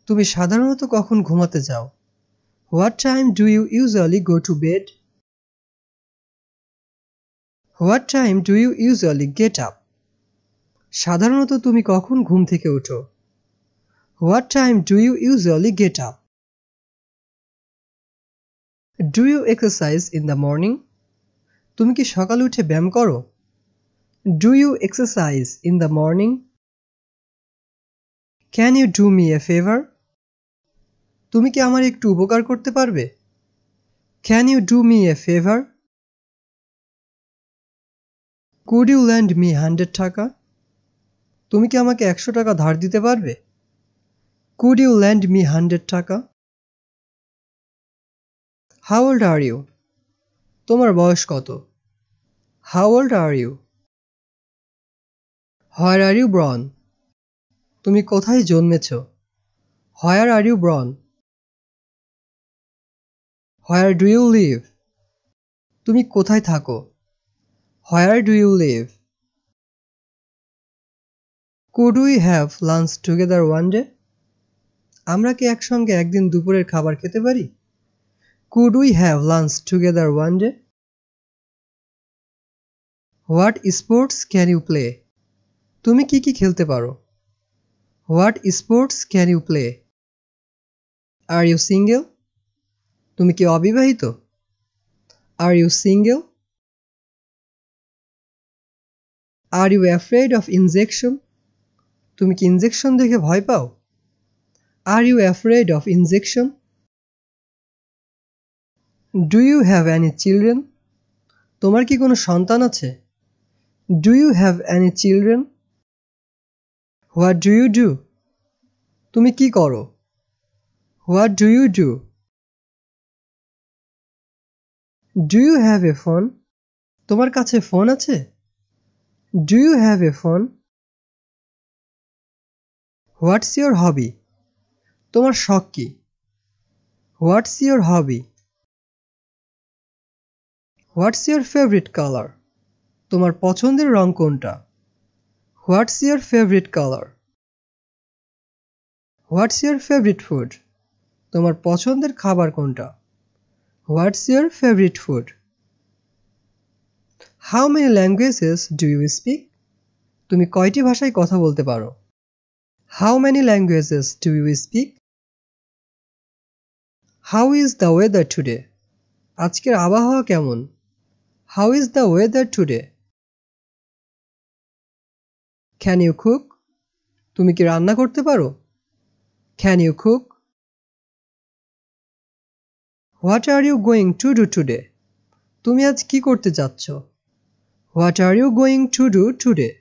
তুমি সাধারণত কখন ঘুমাতে যাও। What time do you usually go to bed. What time do you usually get up, সাধারণত তুমি কখন ঘুম থেকে ওঠো। What time do you usually get up. Do you exercise in the morning, তুমি কি সকালে উঠে ব্যায়াম করো। Do you exercise in the morning. Can you do me a favour, তুমি কি আমার একটু উপকার করতে পারবে। Can you do me a favour. Could you land me 100 টাকা, তুমি কি আমাকে 100 টাকা ধার দিতে পারবে। কুড ইউ ল্যান্ড মি 100 টাকা। হাউ ওল্ড আর ইউ, তোমার বয়স কত। How old are you. Where are you born, তুমি কোথায় জন্মেছ? Where are you born? Where do you live? তুমি কোথায় থাকো? Where do you live? Could we have lunch together one day? আমরা কি একসঙ্গে একদিন দুপুরের খাবার খেতে পারি? Could we have lunch together one day? What sports can you play? তুমি কি কি খেলতে পারো? What sports can you play? Are you single? তুমি কি অবিবাহিত? Are you single? Are you afraid of injection? তুমি কি ইনজেকশন দেখে ভয় পাও? Are you afraid of injection? Do you have any children? তোমার কি কোনো সন্তান আছে? Do you have any children? What do you do? তুমি কি করো? What do you do? Do you have a phone? তোমার কাছে ফোন আছে? Do you have a phone? What's your hobby? তোমার শখ কি? What's your hobby? What's your favorite color? তোমার পছন্দের রং কোনটা? What's your favorite color? What's your favorite food? তোমার পছন্দের খাবার কোনটা? What's your favorite food? How many languages do you speak? তুমি কয়টি ভাষায় কথা বলতে পারো? How many languages do you speak? How is the weather today? আজকের আবহাওয়া কেমন? How is the weather today? Can you cook? তুমি কি রান্না করতে পারো? Can you cook? What are you going to do today? তুমি আজ কি করতে যাচ্ছ? What are you going to do today?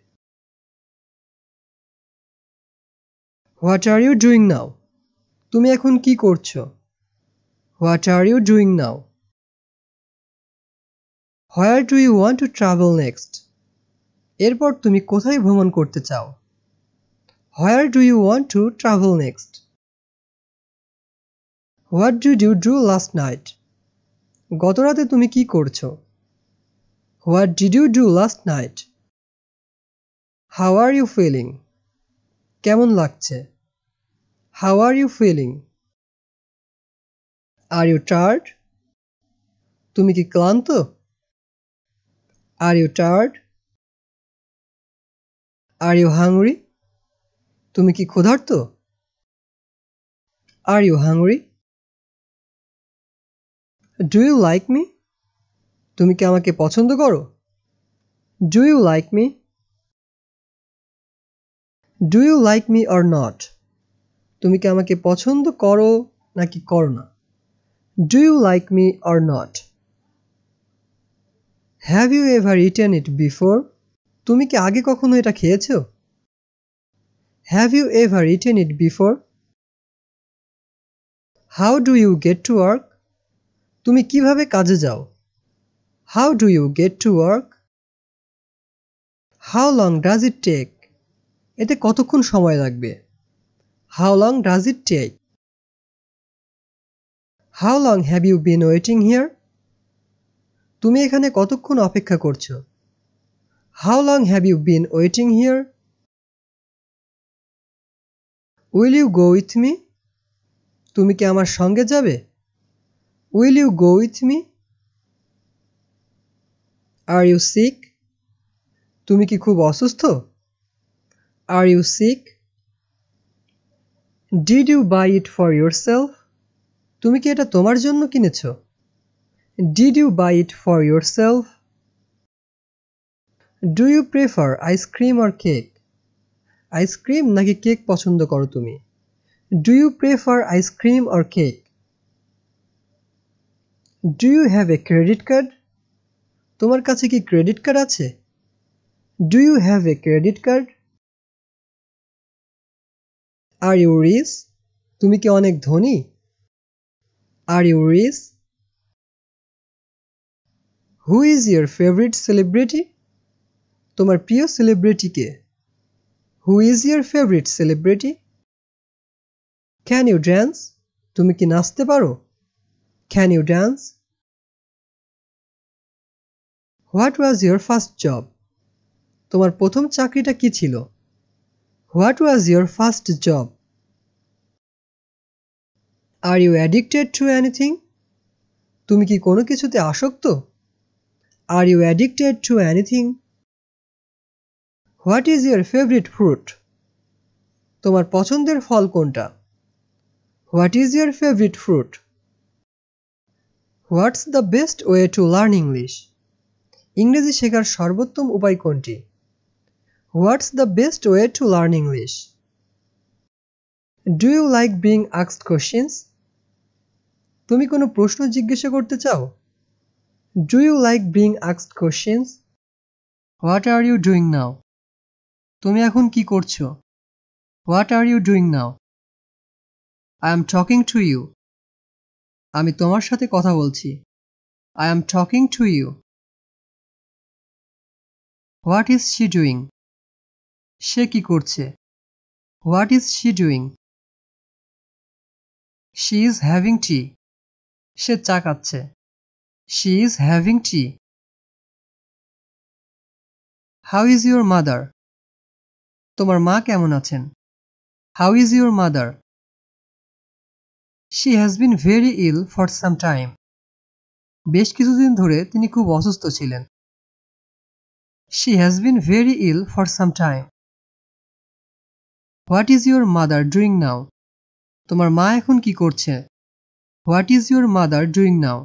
What are you doing now? তুমি এখন কি করছো? What are you doing now? Where do you want to travel next? এরপর তুমি কোথায় ভ্রমণ করতে চাও? Where do you want to travel next? What did you do last night? গতরাতে তুমি কি করছো? What did you do last night? How are you feeling? কেমন লাগছে? How are you feeling? Are you tired? তুমি কি ক্লান্ত? Are you tired? Are you hungry? তুমি কি ক্ষুধার্ত? Are you hungry? Do you like me? তুমি কি আমাকে পছন্দ করো? Do you like me? Do you like me or not? তুমি কি আমাকে পছন্দ করো নাকি করো না? Do you like me or not? Have you ever eaten it before? তুমি কি আগে কখনো এটা খেয়েছো? Have you ever eaten it before? How do you get to work? তুমি কিভাবে কাজে যাও? How do you get to work? How long does it take? এতে কতক্ষণ সময় লাগবে? How long does it take? How long have you been waiting here? তুমি এখানে কতক্ষণ অপেক্ষা করছো? How long have you been waiting here? Will you go with me? তুমি কি আমার সঙ্গে যাবে? Will you go with me? Are you sick? তুমি কি খুব অসুস্থ? Are you sick? Did you buy it for yourself? তুমি কি এটা তোমার জন্য কিনেছো? Did you buy it for yourself? Do you prefer ice cream or cake? Ice cream নাকি কেক পছন্দ করো তুমি? Do you prefer ice cream or cake? Do you have a credit card? তোমার কাছে কি ক্রেডিট কার্ড আছে? Do you have a credit card? Are you rich? তুমি কি অনেক ধনী? Are you rich? Who is your favorite celebrity? তোমার প্রিয় celebrity K? Who is your favorite celebrity? Can you dance? তুমি কি নাচতে পারো? Can you dance? What was your first job? তোমার প্রথম চাকরিটা কি ছিল? What was your first job? Are you addicted to anything? তুমি কি কোনো কিছুতে আসক্ত? Are you addicted to anything? What is your favorite fruit? তোমার পছন্দের ফল কোনটা? What is your favorite fruit? What's the best way to learn English? ইংরেজি শেখার সর্বোত্তম উপায় কোনটি? What's the best way to learn English? Do you like being asked questions? তুমি কোনো প্রশ্ন জিজ্ঞাসা করতে চাও? Do you like being asked questions? What are you doing now? তুমি এখন কি করছো? What are you doing now? I am talking to you. আমি তোমার সাথে কথা বলছি. I am talking to you. What is she doing? সে কি করছে? What is she doing? She is having tea. সে চা খাচ্ছে. She is having tea. How is your mother? তোমার মা কেমন আছেন? How is your mother? She has been very ill for some time. বেশ কিছুদিন ধরে তিনি খুব অসুস্থ ছিলেন. She has been very ill for some time. What is your mother doing now? তোমার মা এখন কি করছে? What is your mother doing now?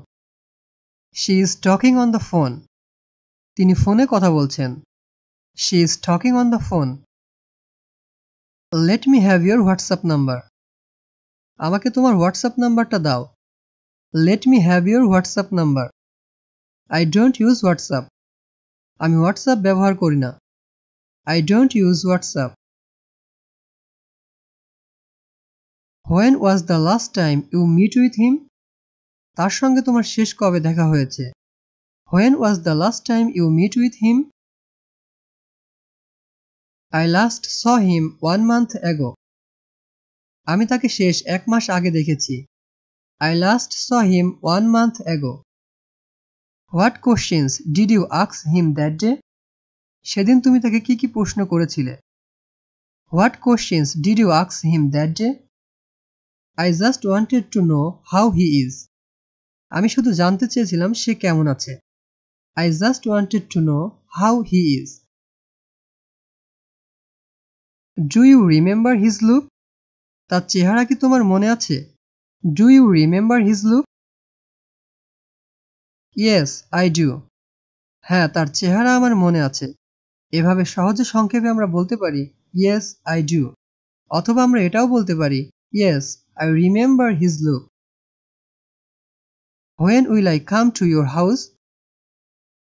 She is talking on the phone. তিনি ফোনে কথা বলছেন. She is talking on the phone. Let me have your WhatsApp number. আমাকে তোমার হোয়াটসঅ্যাপ নাম্বারটা দাও. Let me have your WhatsApp number. I don't use WhatsApp. আমি WhatsApp ব্যবহার করি না. I don't use WhatsApp. When was the last time you meet with him? তার সঙ্গে তোমার শেষ কবে দেখা হয়েছে? When was the last time you meet with him? I last saw him 1 month ago. আমি তাকে শেষ 1 মাস আগে দেখেছি. I last saw him 1 month ago. What questions did you ask him that day? সেদিন তুমি তাকে কি কি প্রশ্ন করেছিলে? What questions did you ask him that day? I just wanted to know how he is. আমি শুধু জানতে চেয়েছিলাম সে কেমন আছে. I just wanted to know how he is. Do you remember his look? তার চেহারা কি তোমার মনে আছে? Do you remember his look? Yes, I do. হ্যাঁ, তার চেহারা আমার মনে আছে. এভাবে সহজে সংক্ষেপে আমরা বলতে পারি Yes, I do. অথবা আমরা এটাও বলতে পারি Yes, I remember his look. When will I come to your house?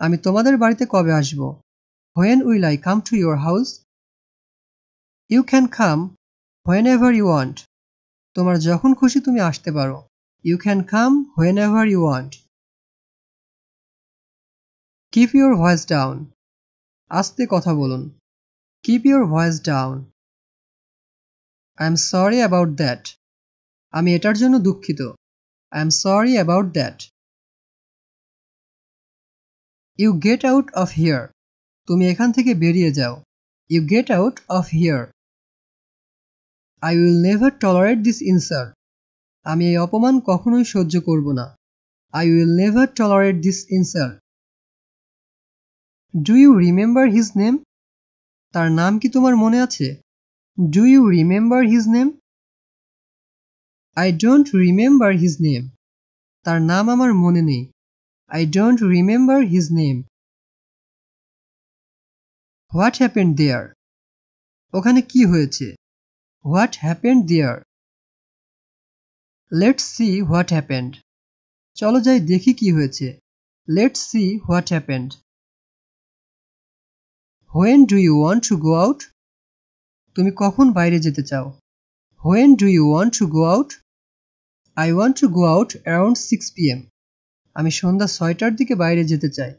আমি তোমাদের বাড়িতে কবে আসব? When will I come to your house? You can come whenever you want. তোমার যখন খুশি তুমি আসতে পারো. You can come whenever you want. Keep your voice down. আস্তে কথা বলুন. Keep your voice down. I am sorry about that. আমি এটার জন্য দুঃখিত. I am sorry about that. You get out of here. তুমি এখান থেকে বেরিয়ে যাও. You get out of here. I will never tolerate this insult. আমি এই অপমান কখনোই সহ্য করব না. I will never tolerate this insult. Do you remember his name? তার নাম কি তোমার মনে আছে? Do you remember his name? I don't remember his name. তার নাম আমার মনে নেই. I don't remember his name. What happened there? ওখানে কি হয়েছে? What happened there? Let's see what happened. চলো যাই দেখি কি হয়েছে. Let's see what happened. When do you want to go out? তুমি কখন বাইরে যেতে চাও? When do you want to go out? I want to go out around 6 p.m. আমি সন্ধ্যা 6টার দিকে বাইরে যেতে চাই.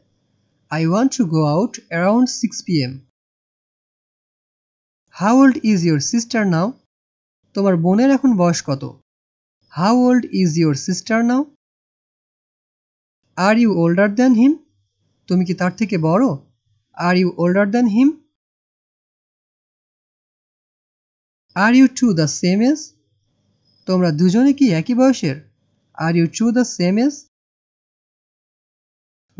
I want to go out around 6 p.m. How old is your sister now? তোমার বোনের এখন বয়স কত? How old is your sister now? Are you older than him? তুমি কি তার থেকে বড়? Are you older than him? Are you two the same age? তোমরা দুজনে কি একই বয়সের? Are you two the same age?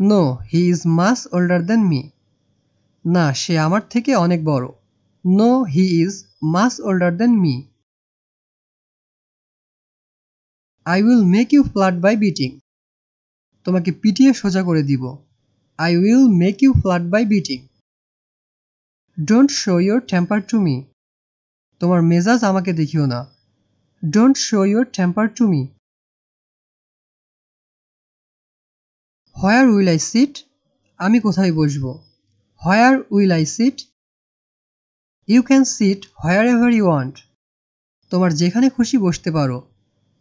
No, he is much older than me. না, সে আমার থেকে অনেক বড়। No, he is much older than me. I will make you flat by beating. তোমাকে পিটিয়ে সোজা করে দিব। I will make you flat by beating. Don't show your temper to me. তোমার মেজাজ আমাকে দেখিও না। Don't show your temper to me. Where will I sit? আমি কোথায় বসবো? Where will I sit? You can sit wherever you want. তোমার যেখানে খুশি বসতে পারো।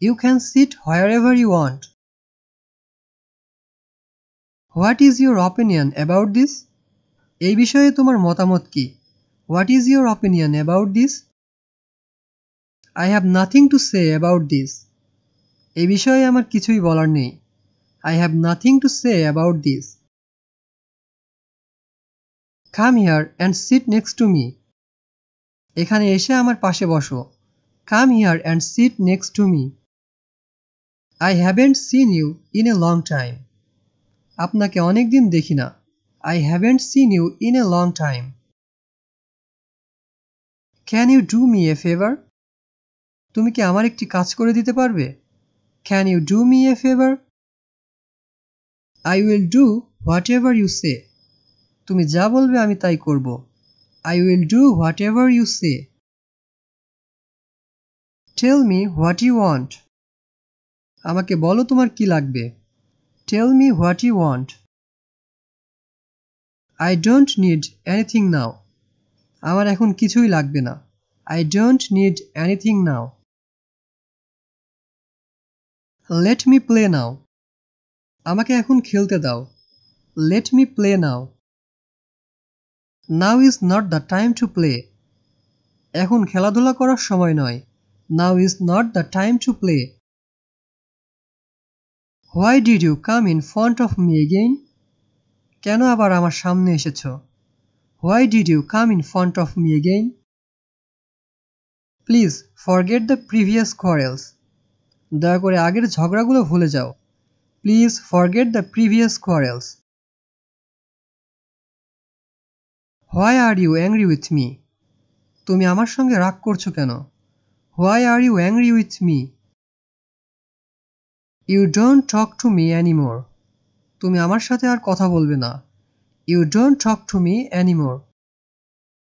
You can sit wherever you want. What is your opinion about this? এই বিষয়ে তোমার মতামত কি? What is your opinion about this? I have nothing to say about this. এই বিষয়ে আমার কিছুই বলার নেই। I have nothing to say about this. Come here and sit next to me. এখানে এসে আমার পাশে বসো। Come here and sit next to me. I haven't seen you in a long time. আপনাকে অনেক দিন দেখি না। I haven't seen you in a long time. Can you do me a favor? তুমি কি আমার একটি কাজ করে দিতে পারবে? Can you do me a favor? I will do whatever you say. তুমি যা বলবে আমি তাই করব। I will do whatever you say. Tell me what you want. আমাকে বলো তোমার কি লাগবে। Tell me what you want. I don't need anything now. আমার এখন কিছুই লাগবে না। I don't need anything now. Let me play now. আমাকে এখন খেলতে দাও। Let me play now. Now is not the time to play. এখন খেলাধুলা করার সময় নয়। Now is not the time to play. Why did you come in front of me again? কেন আবার আমার সামনে এসেছো? Why did you come in front of me again? Please forget the previous quarrels. দয়া করে আগের ঝগড়াগুলো ভুলে যাও। Please forget the previous quarrels. Why are you angry with me? তুমি আমার সঙ্গে রাগ করছো কেন? Why are you angry with me? You don't talk to me anymore. তুমি আমার সাথে আর কথা বলবে না। You don't talk to me anymore.